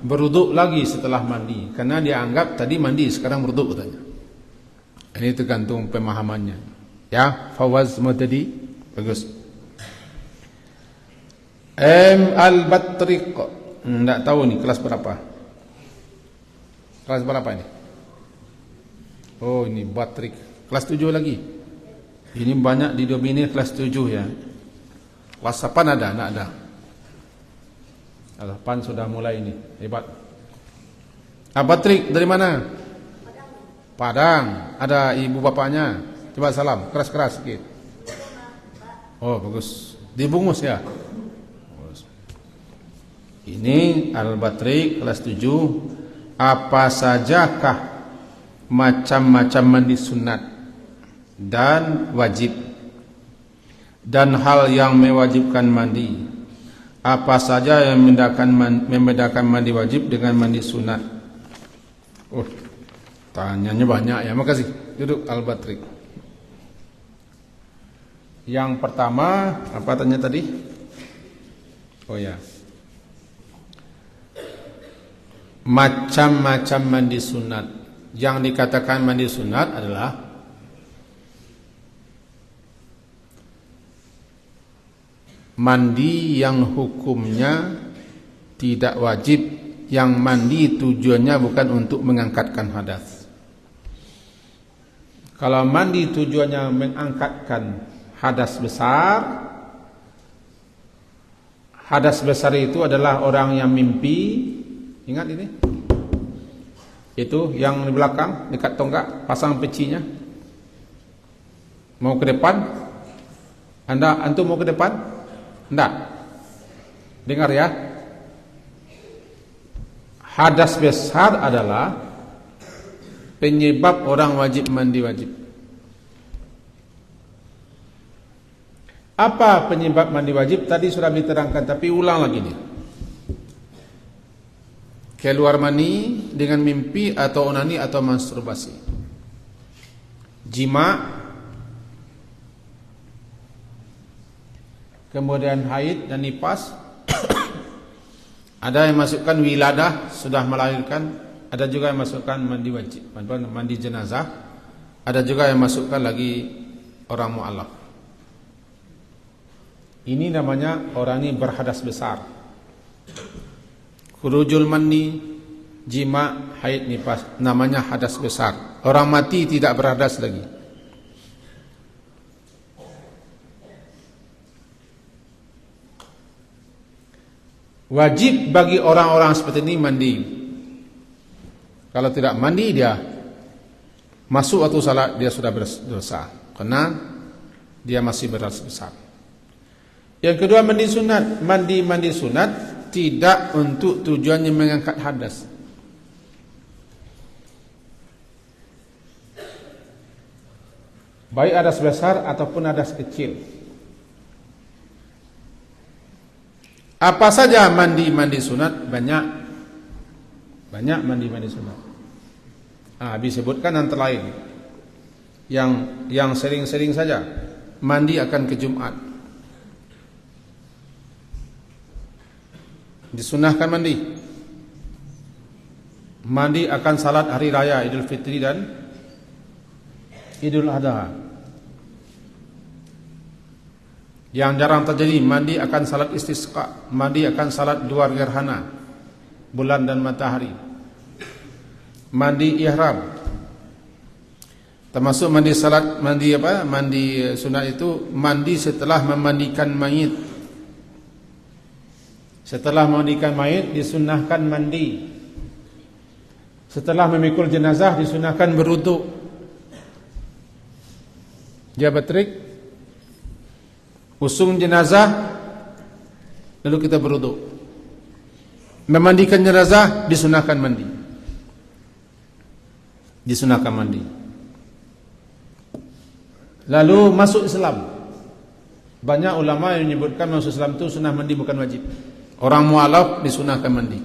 berwudu lagi setelah mandi, karena dia anggap tadi mandi, sekarang berwudu katanya. Ini tergantung pemahamannya. Ya, Fawaz Muhtadi, bagus. Al-Batriq, enggak tahu nih kelas berapa. Kelas berapa ini? Oh, ini Batriq. Kelas 7 lagi. Ini banyak didominir kelas 7 ya. Kelas 8 ada, enggak ada. Kelas 8 sudah mulai ini. Hebat. Abah Trik dari mana? Padang. Ada ibu bapaknya. Coba salam, keras-keras sedikit. Oh, bagus. Dibungkus ya. Bagus. Ini Al-Batrik kelas 7. Apa sajakah macam-macam mandi sunat dan wajib dan hal yang mewajibkan mandi? Apa saja yang membedakan mandi wajib dengan mandi sunat? Oh, tanyanya banyak ya. Makasih. Duduk Al-Batrik. Yang pertama, apa tanya tadi? Oh ya. Macam-macam mandi sunat. Yang dikatakan mandi sunat adalah mandi yang hukumnya tidak wajib, yang mandi tujuannya bukan untuk mengangkatkan hadas. Kalau mandi tujuannya mengangkatkan hadas besar itu adalah orang yang mimpi. Ingat ini? Itu yang di belakang dekat tonggak, pasang pecinya. Mau ke depan? Antum mau ke depan? Enggak. Dengar ya. Hadas besar adalah penyebab orang wajib mandi wajib. Apa penyebab mandi wajib? Tadi sudah diterangkan, tapi ulang lagi nih. Keluar mani dengan mimpi atau onani atau masturbasi, jima, kemudian haid dan nifas. Ada yang masukkan wiladah, sudah melahirkan. Ada juga yang masukkan mandi wajib, mandi jenazah. Ada juga yang masukkan lagi orang mu'alaf. Ini namanya orang ini berhadas besar. Khurujul mani, jima, haid, nifas, namanya hadas besar. Orang mati tidak berhadas lagi. Wajib bagi orang-orang seperti ini mandi. Kalau tidak mandi, dia masuk waktu salat, dia sudah berdosa, karena dia masih berhadas besar. Yang kedua, mandi sunat. Mandi sunat tidak untuk tujuannya mengangkat hadas. Baik hadas besar ataupun hadas kecil. Apa saja mandi sunat? Banyak mandi sunat. Disebutkan antara lain yang sering-sering saja, mandi akan ke Jumat. Disunahkan mandi akan salat hari raya Idul Fitri dan Idul Adha. Yang jarang terjadi, mandi akan salat istisqa, mandi akan salat luar gerhana, bulan dan matahari, mandi ihram. Termasuk mandi sunat itu mandi setelah memandikan mayit. Setelah memandikan mayit disunahkan mandi. Setelah memikul jenazah disunahkan berwudu. Jabat trik, usung jenazah lalu kita berwudu. Memandikan jenazah disunahkan mandi. Disunahkan mandi. Lalu masuk Islam. Banyak ulama yang menyebutkan masuk Islam itu sunnah mandi bukan wajib. Orang mu'alaf disunahkan mandi.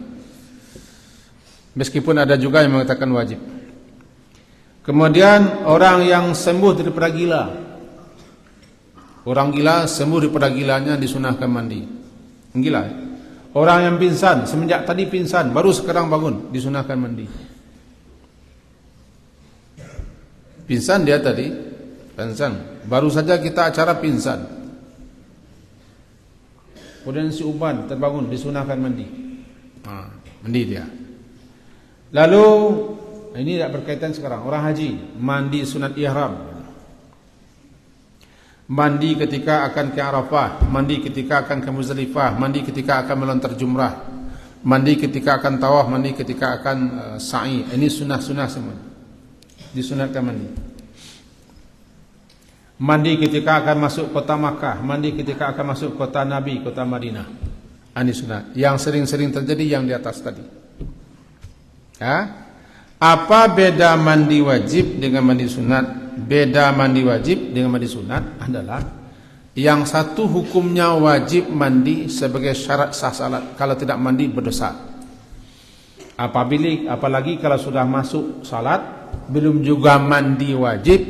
Meskipun ada juga yang mengatakan wajib. Kemudian orang yang sembuh daripada gila. Orang gila sembuh daripada gilanya disunahkan mandi. Gila. Orang yang pingsan, semenjak tadi pingsan, baru sekarang bangun, disunahkan mandi. Pingsan dia tadi, pingsan. Baru saja kita acara pingsan. Kemudian si uban terbangun, disunahkan mandi. Mandi dia. Lalu ini tidak berkaitan sekarang. Orang haji mandi sunat ihram. Mandi ketika akan ke Arafah, mandi ketika akan ke Muzdalifah, mandi ketika akan melontar jumrah. Mandi ketika akan tawaf, mandi ketika akan sa'i. Ini sunnah-sunnah semua. Disunatkan mandi. Mandi ketika akan masuk kota Makkah, mandi ketika akan masuk kota Nabi, kota Madinah. Ini sunat. Yang sering-sering terjadi yang di atas tadi. Ya. Apa beda mandi wajib dengan mandi sunat? Beda mandi wajib dengan mandi sunat adalah yang satu hukumnya wajib mandi sebagai syarat sah salat. Kalau tidak mandi berdosa. Apalagi kalau sudah masuk salat belum juga mandi wajib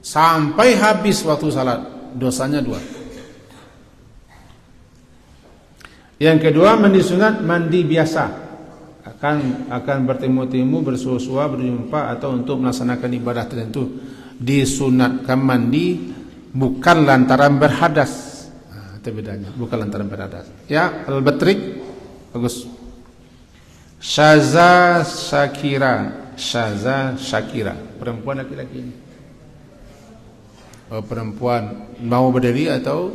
sampai habis waktu salat, dosanya 2. Yang kedua mandi sunat, mandi biasa. Akan bertemu-temu, bersua-sua, berjumpa atau untuk melaksanakan ibadah tertentu. Disunatkan mandi bukan lantaran berhadas. Itu bedanya, bukan lantaran berhadas. Ya, Al-Batrik bagus. Syaza Syakira, perempuan laki-laki ini. Perempuan mau berdiri atau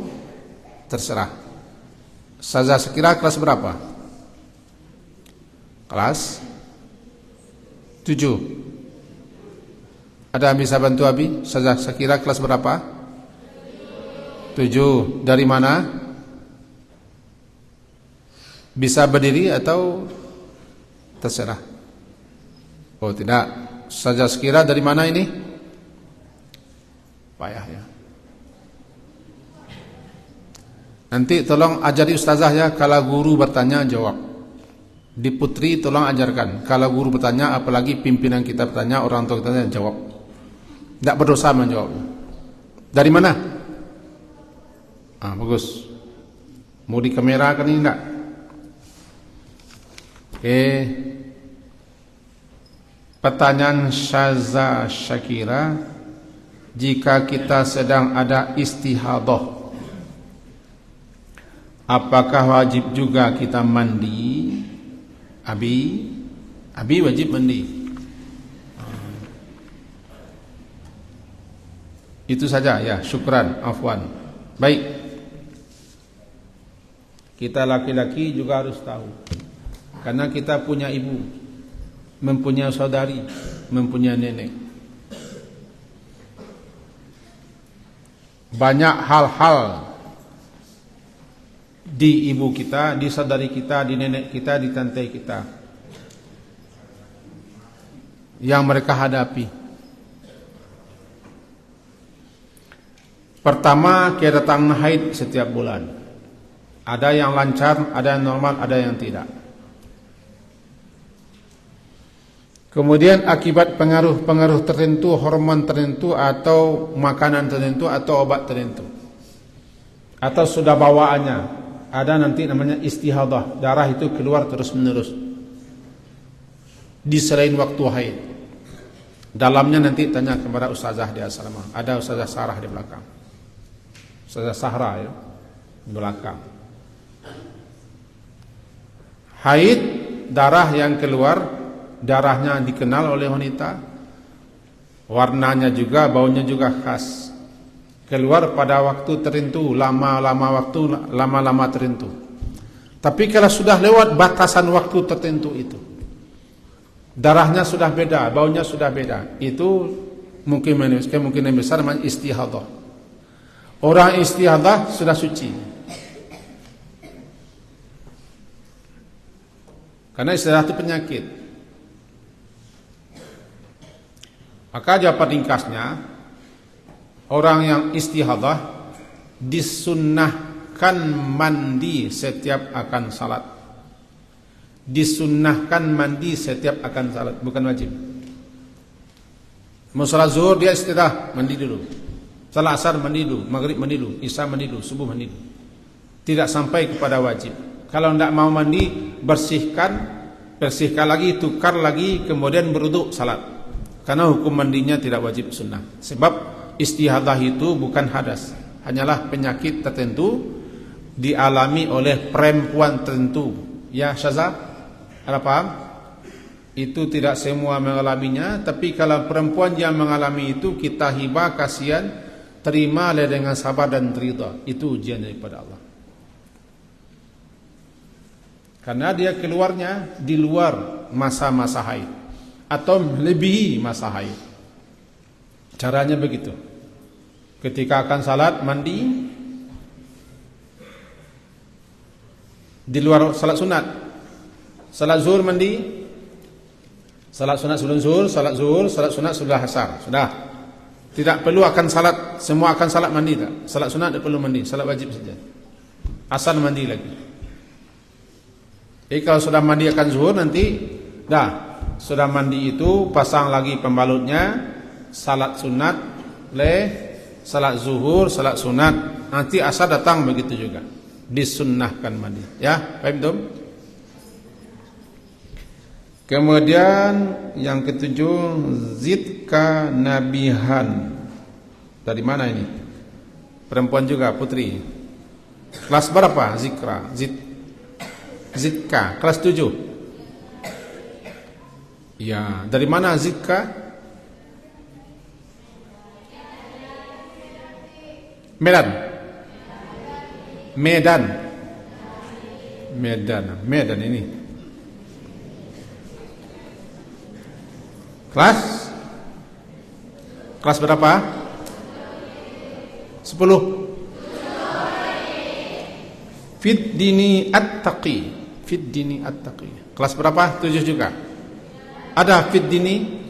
terserah. Syaza Syakira kelas berapa? Kelas 7. Ada yang bisa bantu Abi? Syaza Syakira kelas berapa? 7. Dari mana? Bisa berdiri atau terserah? Oh tidak. Syaza Syakira dari mana ini? Payah ya. Nanti tolong ajari ustazah ya, kalau guru bertanya jawab. Di putri tolong ajarkan. Kalau guru bertanya, apalagi pimpinan kita bertanya, orang tua kita bertanya, jawab. Tidak berdosa menjawab. Dari mana? Bagus. Mau di kamera kan ini enggak? Oke. Pertanyaan Syaza Syakira, jika kita sedang ada istihadah, apakah wajib juga kita mandi? Abi wajib mandi. Itu saja ya, syukran, afwan. Baik. Kita laki-laki juga harus tahu. Karena kita punya ibu, mempunyai saudari, mempunyai nenek. Banyak hal-hal di ibu kita, di saudari kita, di nenek kita, di tante kita yang mereka hadapi. Pertama, kedatangan haid setiap bulan. Ada yang lancar, ada yang normal, ada yang tidak. Kemudian akibat pengaruh-pengaruh tertentu, hormon tertentu, atau makanan tertentu, atau obat tertentu, atau sudah bawaannya. Ada nanti namanya istihadah, darah itu keluar terus-menerus di selain waktu haid. Dalamnya nanti tanya kepada ustazah di asrama. Ada ustazah Sarah di belakang, ustazah Sahra ya, di belakang. Haid, darah yang keluar, darahnya dikenal oleh wanita, warnanya juga, baunya juga khas. Keluar pada waktu tertentu, lama-lama tertentu. Tapi kalau sudah lewat batasan waktu tertentu itu, darahnya sudah beda, baunya sudah beda, itu kemungkinan besar namanya istihadah. Orang istihadah sudah suci. Karena istihadah itu penyakit. Maka jawaban ringkasnya, orang yang istihadah disunnahkan mandi setiap akan salat. Disunnahkan mandi setiap akan salat, bukan wajib. Mau salat zuhur dia istihadah, mandi dulu. Salat asar mandi dulu, maghrib mandi dulu, isya mandi dulu, subuh mandi dulu. Tidak sampai kepada wajib. Kalau tidak mau mandi, bersihkan lagi, tukar lagi, kemudian berwudu salat. Karena hukum mandinya tidak wajib, sunnah. Sebab istihadah itu bukan hadas, hanyalah penyakit tertentu dialami oleh perempuan tertentu. Ya Syaza, ada paham? Itu tidak semua mengalaminya, tapi kalau perempuan yang mengalami itu, kita hibah, kasihan, terima dengan sabar dan ridha. Itu ujian daripada Allah. Karena dia keluarnya di luar masa-masa haid atau melebihi masa haid. Caranya begitu. Ketika akan salat mandi di luar salat sunat. Salat zuhur mandi, salat sunat sebelum zuhur, salat zuhur, salat sunat setelah asar. Sudah. Tidak perlu akan salat, semua akan salat mandi tak? Salat sunat tidak perlu mandi, salat wajib saja. Asar mandi lagi. Kalau sudah mandi akan zuhur nanti dah, sudah mandi itu pasang lagi pembalutnya, salat sunat, salat zuhur, salat sunat, nanti asar datang begitu juga. Disunnahkan mandi. Ya, paham tuh? Kemudian yang ketujuh, zidka nabihan. Dari mana ini? Perempuan juga, putri. Kelas berapa? Zikra, Zidka, kelas 7. Ya, dari mana Zidka? Medan ini. Kelas berapa? 10. Fid dini at-taqi. Kelas berapa? 7 juga. Ada fid dini.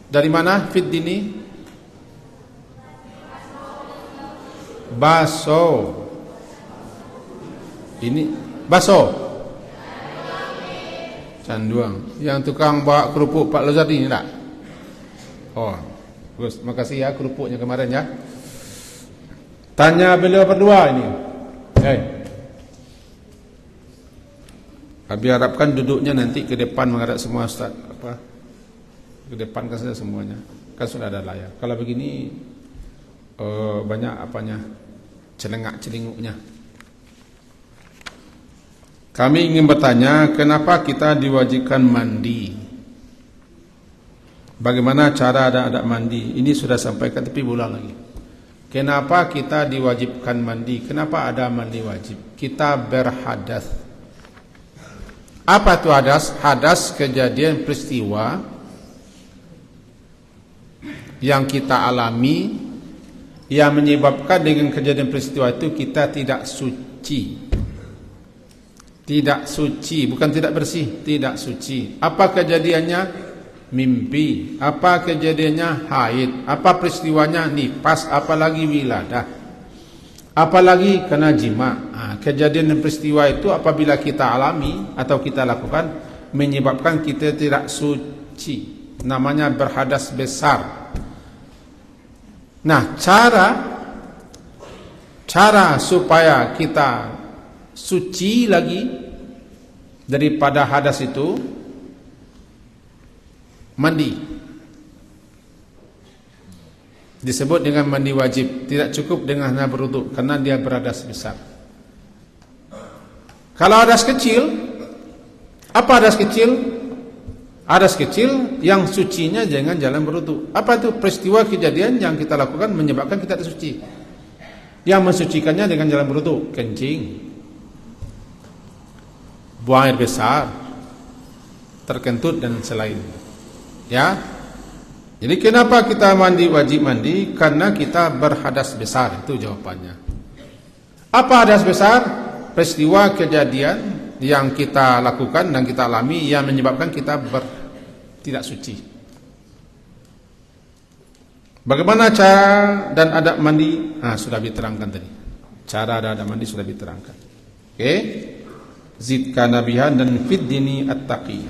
Dari mana fid dini? Baso. Ini baso. Canduang. Yang tukang bawa kerupuk Pak Lozadi ini tak? Oh, bagus. Makasih ya kerupuknya kemarin ya. Tanya beliau berdua ini. Habis harapkan duduknya nanti ke depan menghadap semua ustaz. Ke depan kan saja semuanya. Kan sudah ada layar. Kalau begini banyak apanya, celengak-celinguknya. Kami ingin bertanya, kenapa kita diwajibkan mandi? Bagaimana cara ada mandi? Ini sudah sampaikan tapi berulang lagi. Kenapa kita diwajibkan mandi? Kenapa ada mandi wajib? Kita berhadas. Apa itu hadas? Hadas kejadian peristiwa yang kita alami yang menyebabkan dengan kejadian peristiwa itu kita tidak suci. Tidak suci, bukan tidak bersih, tidak suci. Apa kejadiannya? Mimpi. Apa kejadiannya? Haid. Apa peristiwanya? Nifas. Apalagi wiladah. Apalagi kena jima. Kejadian dan peristiwa itu apabila kita alami atau kita lakukan menyebabkan kita tidak suci. Namanya berhadas besar. Nah, cara supaya kita suci lagi daripada hadas itu mandi. Disebut dengan mandi wajib. Tidak cukup dengan hanya berwudu karena dia berhadas besar. Kalau hadas kecil, apa hadas kecil? Hadas kecil yang sucinya jangan jalan berwudu. Apa itu? Peristiwa kejadian yang kita lakukan menyebabkan kita tidak suci. Yang mensucikannya dengan jalan berwudu, kencing, buang air besar, terkentut dan selain. Ya. Jadi kenapa kita wajib mandi? Karena kita berhadas besar, itu jawabannya. Apa hadas besar? Peristiwa kejadian yang kita lakukan dan kita alami yang menyebabkan kita tidak suci. Bagaimana cara dan adab mandi? Sudah diterangkan tadi. Cara dan adab mandi sudah diterangkan. Oke. Zidka nabihan dan fid dini at-taqi.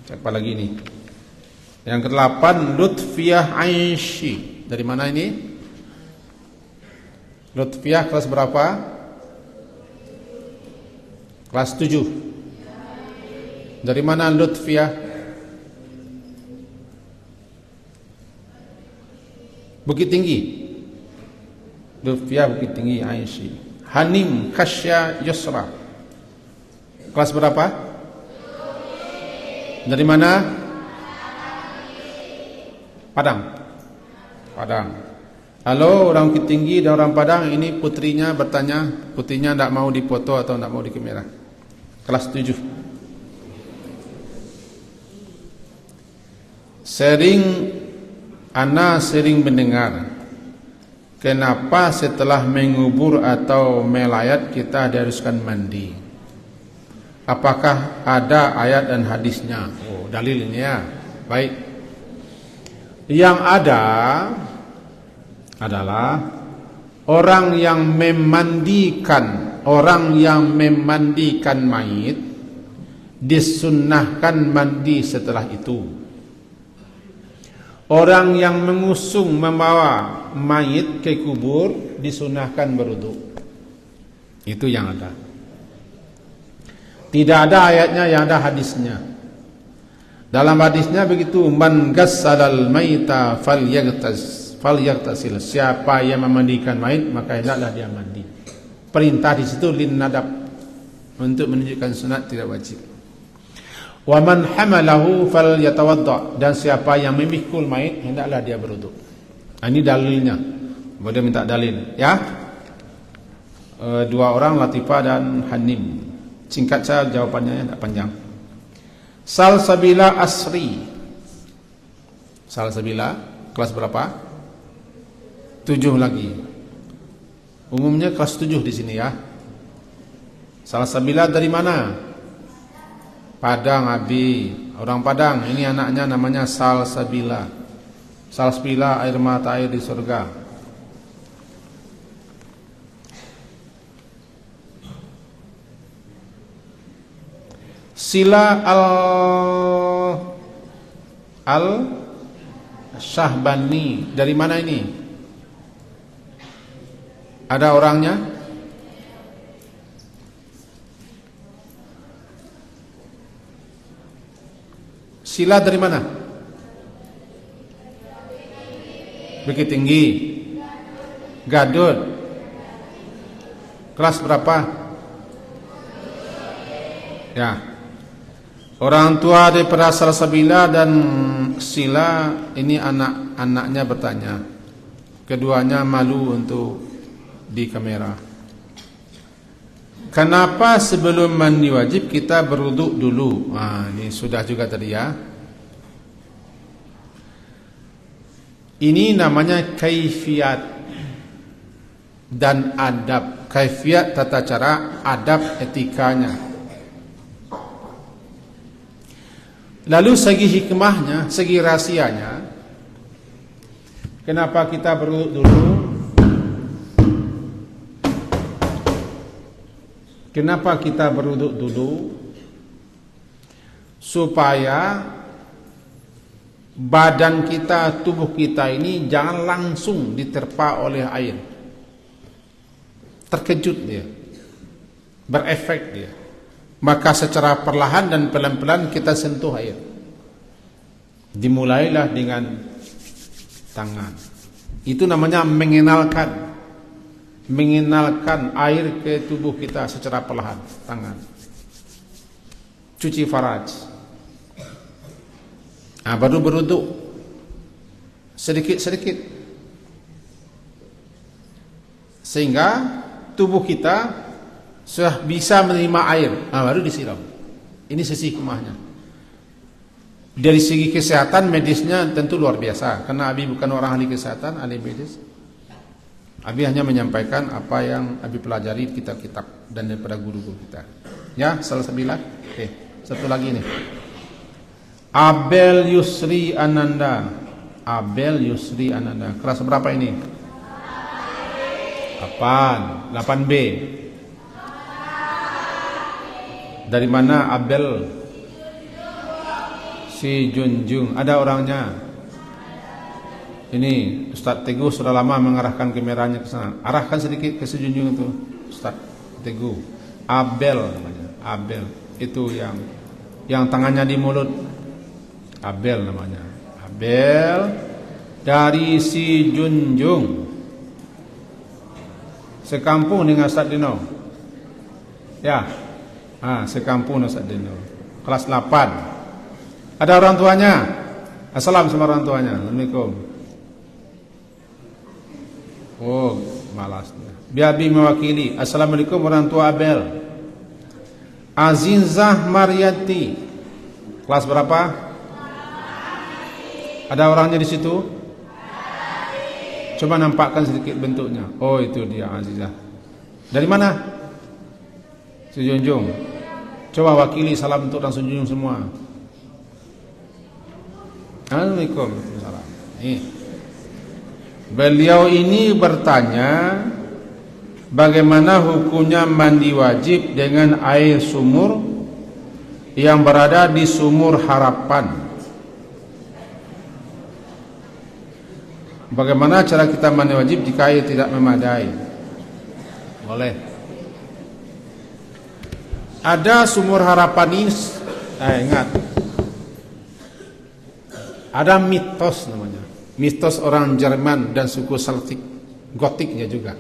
Siapa lagi ini? Yang ke-8, Lutfiyah Aishi. Dari mana ini? Lutfiyah kelas berapa? Kelas 7. Dari mana Lutfiyah? Bukit Tinggi. Lutfiyah Bukit Tinggi Aishi. Hanim Kasya Yusra. Kelas berapa? Dari mana? Padang. Halo orang Bukit Tinggi dan orang Padang. Ini putrinya bertanya, putrinya tidak mau dipoto atau tidak mau di kamera. kelas 7. Sering mendengar, kenapa setelah mengubur atau melayat kita diharuskan mandi? Apakah ada ayat dan hadisnya? Oh, dalilnya. Baik. Yang ada adalah orang yang memandikan mayit disunnahkan mandi setelah itu. Orang yang mengusung membawa mayit ke kubur disunahkan berwudu. Itu yang ada. Tidak ada ayatnya, yang ada hadisnya. Dalam hadisnya begitu, man gassalal maita falyagtasil. Siapa yang memandikan mayit maka hendaklah dia mandi. Perintah di situ lin nadab, untuk menunjukkan sunat, tidak wajib. Wa man hamalahu falyatawadda, dan siapa yang memikul mayit hendaklah dia berwudu. Ini dalilnya. Boleh minta dalil, ya. Dua orang, Latifah dan Hanim. Singkat saja jawabannya, tidak panjang. Salsabila asri. Salsabila kelas berapa? 7 lagi. Umumnya kelas 7 di sini, ya. Salsabila dari mana? Padang, Abi, orang Padang. Ini anaknya namanya Salsabila. Salsabila, air mata air di surga. Sila al-Syahbani. Dari mana ini? Ada orangnya? Sila dari mana? Bukit Tinggi, Gadut. Kelas berapa? Ya. Orang tua daripada Salsabila dan Sila ini anak-anaknya bertanya. Keduanya malu untuk di kamera. Kenapa sebelum mandi wajib kita berwudu dulu? Ini sudah juga tadi, ya. Ini namanya kaifiat dan adab. Kaifiat tata cara, adab etikanya. Lalu segi hikmahnya, segi rahasianya, kenapa kita berwudu dulu? Kenapa kita berwudu dulu? Supaya badan kita, tubuh kita ini jangan langsung diterpa oleh air. Terkejut dia, berefek dia. Maka secara perlahan dan pelan-pelan kita sentuh air. Dimulailah dengan tangan. Itu namanya mengenalkan air ke tubuh kita secara perlahan, tangan. Cuci faraj. Baru berwudu sedikit-sedikit, sehingga tubuh kita sudah bisa menerima air. Baru disiram. Ini sisi hikmahnya. Dari segi kesehatan medisnya tentu luar biasa, karena Abi bukan orang ahli kesehatan, ahli medis. Abi hanya menyampaikan apa yang Abi pelajari di kitab-kitab dan daripada guru-guru kita. Ya, Salsabila. Oke, satu lagi nih. Abel Yusri Ananda. Abel Yusri Ananda. Kelas berapa ini? 8. 8B. Dari mana Abel? Si Junjung. Ada orangnya? Ini Ustaz Teguh sudah lama mengarahkan kameranya ke sana. Arahkan sedikit ke si Junjung itu, Ustaz Teguh. Abel namanya. Abel itu yang tangannya di mulut. Abel namanya. Abel dari si Junjung. Sekampung dengan Ustaz Dino. Ya. Sekampung dengan Ustaz Dino. Kelas 8. Ada orang tuanya? Assalamualaikum sama orang tuanya. Assalamualaikum. Malas. Biar Abi mewakili. Assalamualaikum orang tua Abel. Azizah Mariati. Kelas berapa? Ada orangnya di situ? Coba nampakkan sedikit bentuknya. Oh, itu dia Azizah. Dari mana? Sejunjung. Coba wakili salam untuk orang Sejunjung semua. Assalamualaikum. Beliau ini bertanya, bagaimana hukumnya mandi wajib dengan air sumur yang berada di Sumur Harapan? Bagaimana cara kita mandi wajib jika air tidak memadai? Boleh. Ada Sumur Harapan ini, ingat, ada mitos namanya. Mitos orang Jerman dan suku Celtic, Gotiknya juga.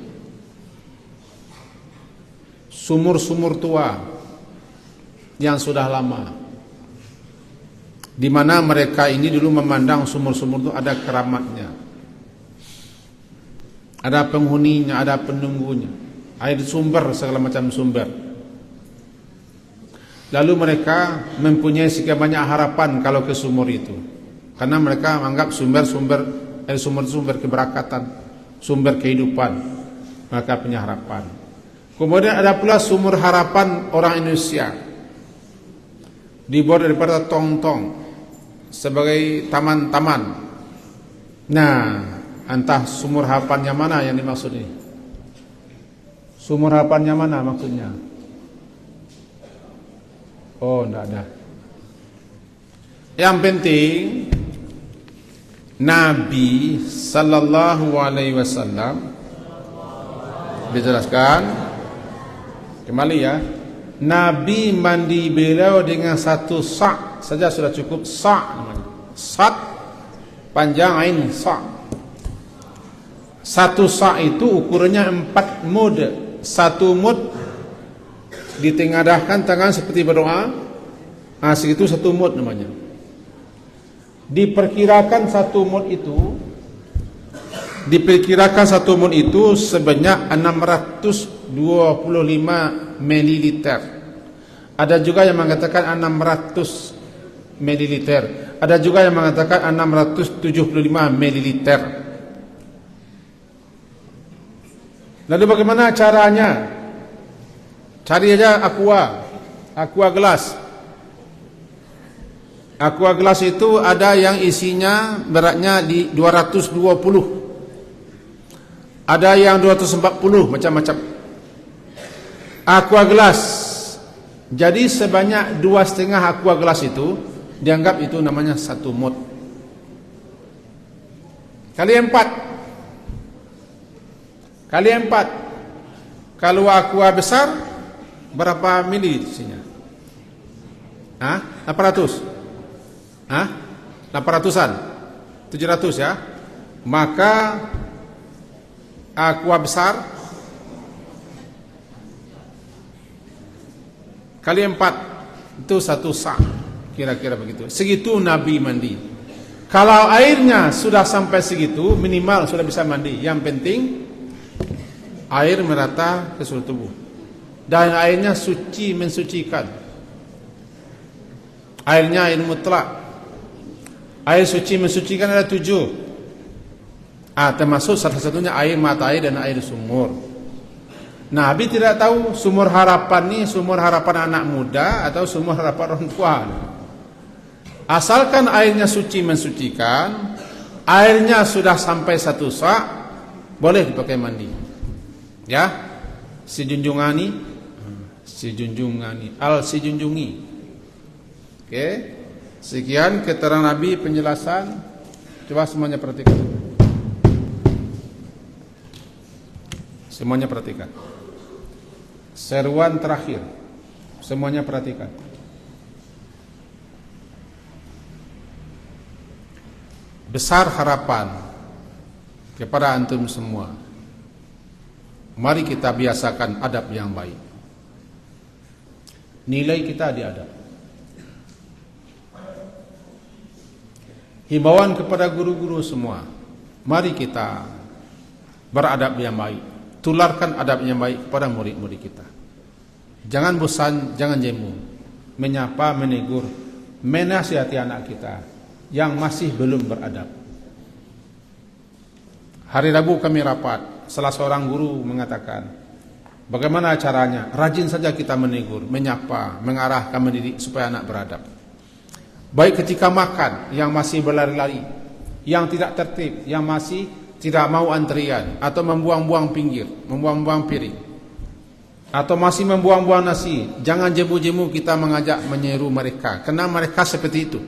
Sumur-sumur tua yang sudah lama, di mana mereka ini dulu memandang sumur-sumur itu ada keramatnya, ada penghuninya, ada penunggunya, air sumber, segala macam sumber. Lalu mereka mempunyai sekian banyak harapan kalau ke sumur itu, karena mereka menganggap air sumber itu sumber keberkatan, sumber kehidupan. Mereka punya harapan. Kemudian ada pula Sumur Harapan orang Indonesia, dibuat daripada tong-tong sebagai taman-taman. Nah, entah Sumur Harapannya mana yang dimaksud ini? Sumur Harapannya mana maksudnya? Oh, enggak ada. Yang penting Nabi sallallahu alaihi wasallam dijelaskan kembali ya. Nabi mandi beliau dengan satu sa' saja sudah cukup. Sa' namanya. Sat panjang ain sa'. Satu sa' itu ukurannya 4 mud. Satu mud ditengadahkan tangan seperti berdoa. Segitu satu mud namanya. Diperkirakan satu mud itu sebanyak 625 mililiter. Ada juga yang mengatakan 600 mililiter. Ada juga yang mengatakan 675 mililiter. Lalu bagaimana caranya? Cari aja aqua gelas. Aqua gelas itu ada yang isinya beratnya di 220. Ada yang 240, macam-macam. Aqua gelas. Jadi sebanyak 2,5 aqua gelas itu dianggap itu namanya satu mud. Kali 4. Kalau aqua besar berapa mili isinya? 800. 800-an. 700 ya. Maka aqua besar kali 4 itu satu sa', kira-kira begitu. Segitu Nabi mandi. Kalau airnya sudah sampai segitu, minimal sudah bisa mandi. Yang penting air merata ke seluruh tubuh dan airnya suci, mensucikan. Airnya air mutlak. Air suci mensucikan ada 7. Termasuk salah satunya air mata air dan air sumur. Nabi tidak tahu Sumur Harapan ini sumur harapan anak muda atau sumur harapan orang tua. Asalkan airnya suci mensucikan, airnya sudah sampai satu sa', boleh dipakai mandi. Ya, si junjungi. Oke. Sekian keterangan Nabi, penjelasan. Coba semuanya perhatikan. Semuanya perhatikan. Seruan terakhir. Semuanya perhatikan. Besar harapan kepada antum semua. Mari kita biasakan adab yang baik. Nilai kita di adab. Himbauan kepada guru-guru semua, mari kita beradab yang baik, tularkan adab yang baik kepada murid-murid kita. Jangan bosan, jangan jemu, menyapa, menegur, menasihati anak kita yang masih belum beradab. Hari Rabu kami rapat, salah seorang guru mengatakan, bagaimana caranya? Rajin saja kita menegur, menyapa, mengarahkan, mendidik supaya anak beradab. Baik ketika makan, yang masih berlari-lari, yang tidak tertib, yang masih tidak mau antrian, atau membuang-buang pinggir, membuang-buang piring, atau masih membuang-buang nasi, jangan jemu-jemu kita mengajak menyeru mereka, karena mereka seperti itu.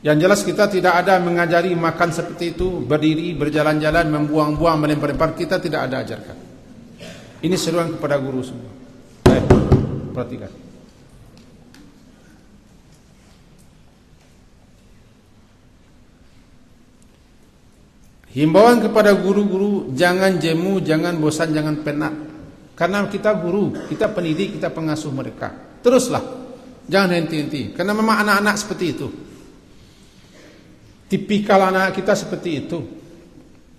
Yang jelas kita tidak ada mengajari makan seperti itu, berdiri, berjalan-jalan, membuang-buang, melempar-lempar, kita tidak ada ajarkan. Ini seruan kepada guru semua. Baik, perhatikan. Himbauan kepada guru-guru, jangan jemu, jangan bosan, jangan penat. Karena kita guru, kita pendidik, kita pengasuh mereka. Teruslah, jangan henti-henti. Karena memang anak-anak seperti itu. Tipikal anak kita seperti itu.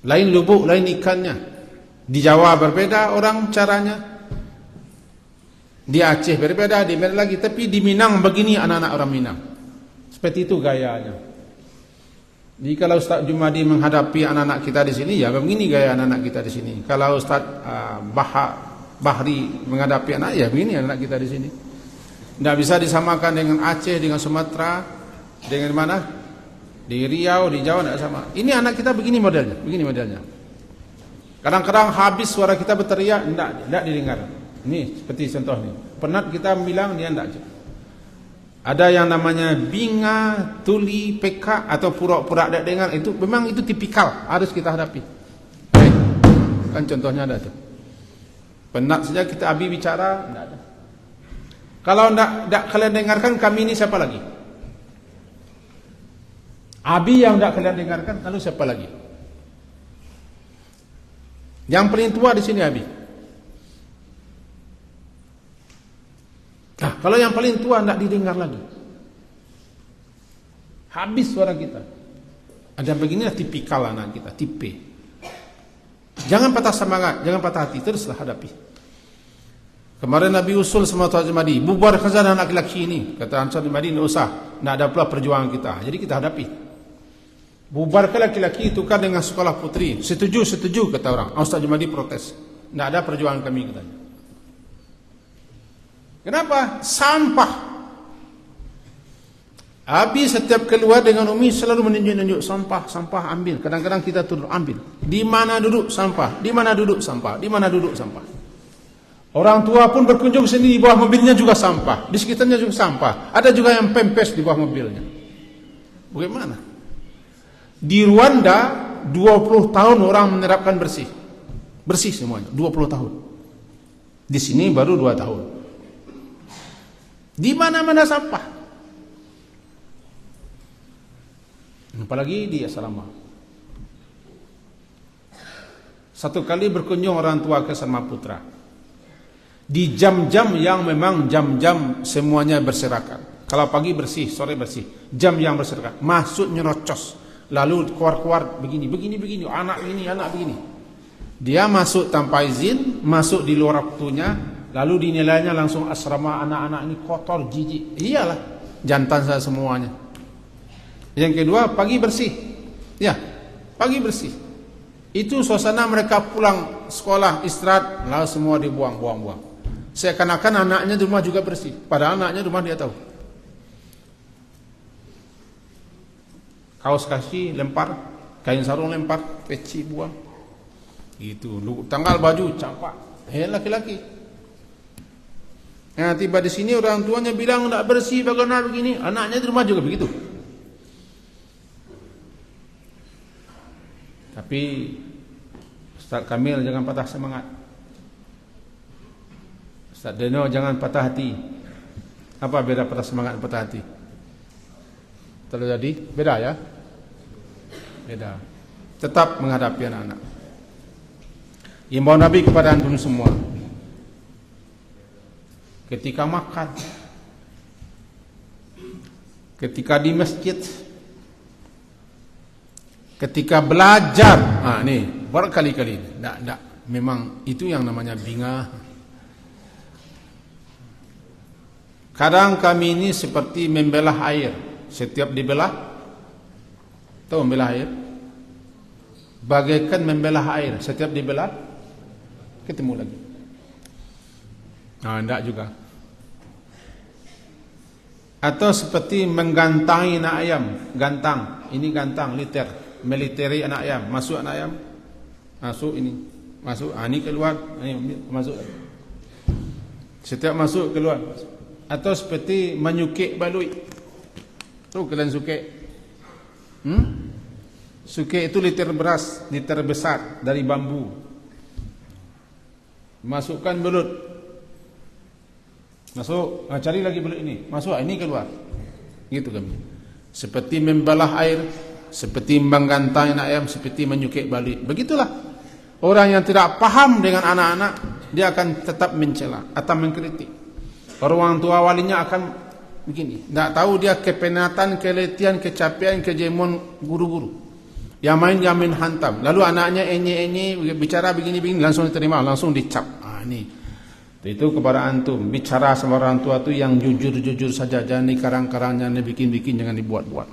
Lain lubuk, lain ikannya. Di Jawa berbeda orang caranya. Di Aceh berbeda, di mana lagi. Tapi di Minang begini anak-anak orang Minang. Seperti itu gayanya. Jadi kalau Ustaz Jumadi menghadapi anak-anak kita di sini, ya begini gaya anak-anak kita di sini. Kalau Ustaz Bahri menghadapi anak, ya begini anak kita di sini. Tidak bisa disamakan dengan Aceh, dengan Sumatera, dengan mana? Di Riau, di Jawa tidak sama. Ini anak kita begini modelnya, begini modelnya. Kadang-kadang habis suara kita berteriak, tidak didengar. Ini seperti contoh ini. Penat kita bilang, dia tidak. Ada yang namanya binga, tuli, PK atau pura-pura tidak dengar, itu memang itu tipikal harus kita hadapi. Kan contohnya ada tuh. Penat saja kita Abi bicara, tidak ada. Kalau tidak kalian dengarkan, kami ini siapa lagi? Abi yang tidak kalian dengarkan, lalu siapa lagi? Yang paling tua di sini Abi. Nah, kalau yang paling tua tidak didengar lagi, habis suara kita. Ada beginilah tipikal anak kita, tipe. Jangan patah semangat, jangan patah hati, teruslah hadapi. Kemarin Nabi usul sama Tuan Jumadi, bubar khazanah anak laki ini. Kata Ansar Jumadi, tidak usah, tidak ada pula perjuangan kita. Jadi kita hadapi. Bubarkan laki-laki itu kan dengan sekolah putri. Setuju, kata orang. Ustaz Jumadi protes. Tidak ada perjuangan kami, katanya. Kenapa? Sampah. Abi setiap keluar dengan Umi selalu menunjuk-nunjuk sampah ambil. Kadang-kadang kita turun ambil. Di mana duduk sampah? Di mana duduk sampah? Di mana duduk sampah? Orang tua pun berkunjung sini, di bawah mobilnya juga sampah. Di sekitarnya juga sampah. Ada juga yang pempes di bawah mobilnya. Bagaimana? Di Rwanda 20 tahun orang menerapkan bersih. Bersih semuanya, 20 tahun. Di sini baru 2 tahun. Di mana-mana sampah. Apalagi di asrama. Satu kali berkunjung orang tua ke Sarma Putra. Di jam-jam yang memang jam-jam semuanya berserakan. Kalau pagi bersih, sore bersih. Jam yang berserakan. Masuk nyerocos. Lalu keluar-keluar begini. Anak begini. Dia masuk tanpa izin, masuk di luar waktunya. Lalu dinilainya langsung asrama anak-anak ini kotor, jijik. Iyalah, jantan saya semuanya. Yang kedua, pagi bersih. Ya, pagi bersih. Itu suasana mereka pulang sekolah, istirahat, lalu semua dibuang. Seakan-akan anaknya di rumah juga bersih. Padahal anaknya di rumah dia tahu. Kaos kaki lempar, kain sarung lempar, peci buang. Itu, tanggal baju campak. Laki-laki. Nah, tiba di sini orang tuanya bilang tidak bersih, bagaimana begini. Anaknya di rumah juga begitu. Tapi Ustaz Kamil jangan patah semangat. Ustaz Deno jangan patah hati. Apa beda patah semangat dan patah hati? Terjadi? Beda ya? Beda. Tetap menghadapi anak-anak. Imbauan Nabi kepada antum semua. Ketika makan, ketika di masjid, ketika belajar, ini berkali-kali, memang itu yang namanya binga. Kadang kami ini seperti membelah air. Setiap dibelah, tahu membelah air? Bagaikan membelah air. Setiap dibelah, ketemu lagi. Nah, enggak juga. Atau seperti menggantangi anak ayam. Gantang, ini gantang, militeri anak ayam. Masuk anak ayam, masuk ini, masuk, ini keluar, ini masuk. Setiap masuk keluar. Atau seperti menyukik balui. Tahu kalian sukik? Sukik itu liter beras, liter besar dari bambu. Masukkan belut. Masuk, cari lagi belut ini. Masuk, ini keluar. Gitu kami. Seperti membelah air, seperti menggantangi anak ayam, seperti menyukik balui. Begitulah. Orang yang tidak paham dengan anak-anak, dia akan tetap mencela atau mengkritik. Orang tua walinya akan begini. Tidak tahu dia kepenatan, keletihan, kecapean, kejemuan guru-guru. Yang main hantam. Lalu anaknya enye bicara begini-begini, langsung diterima, langsung dicap. Ini. Itu kepada antum. Bicara sama orang tua itu yang jujur-jujur saja. Jangan dikarang-karang, jangan dibikin-bikin, jangan dibuat-buat.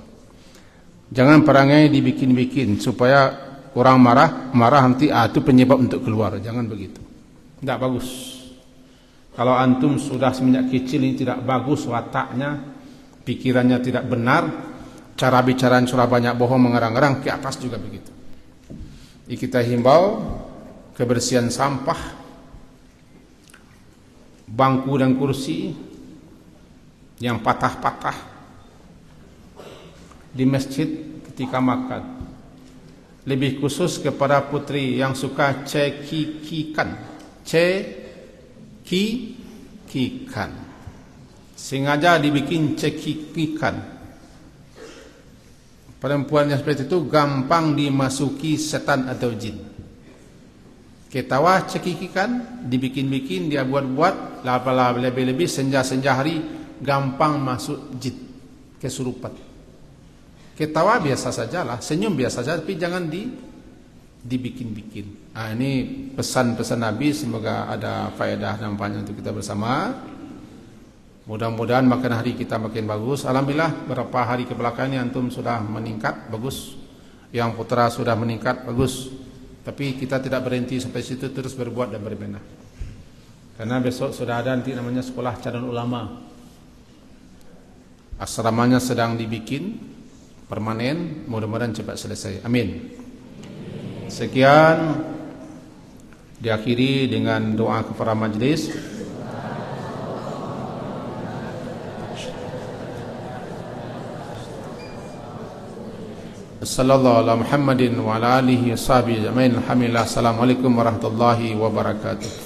Jangan perangai dibikin-bikin supaya orang marah nanti itu penyebab untuk keluar. Jangan begitu. Tidak bagus. Kalau antum sudah semenjak kecil ini tidak bagus wataknya, pikirannya tidak benar, cara bicara surah banyak bohong, mengarang-arang, ke atas juga begitu. Jadi kita himbau kebersihan sampah, bangku dan kursi yang patah-patah di masjid ketika makan. Lebih khusus kepada putri yang suka cekikikan. Cekikikan. Sengaja dibikin cekikikan. Perempuan yang seperti itu gampang dimasuki setan atau jin. Ketawa cekikikan, dibikin-bikin, dia buat-buat, lebih-lebih senja-senja hari gampang masuk jin, kesurupan. Ketawa biasa sajalah, senyum biasa saja, tapi jangan dibikin-bikin. Ini pesan-pesan Nabi, semoga ada faedah dan manfaat untuk kita bersama. Mudah-mudahan makin hari kita makin bagus. Alhamdulillah beberapa hari kebelakang ini antum sudah meningkat, bagus. Yang putra sudah meningkat, bagus. Tapi kita tidak berhenti sampai situ, terus berbuat dan berbenah. Karena besok sudah ada nanti namanya sekolah calon ulama. Asramanya sedang dibikin permanen, mudah-mudahan cepat selesai. Amin. Sekian, diakhiri dengan doa kepada majlis. Sallallahu ala Muhammadin wa ala alihi wa sahbihi ajma'in. Alhamdulillah. Assalamualaikum warahmatullahi wabarakatuh.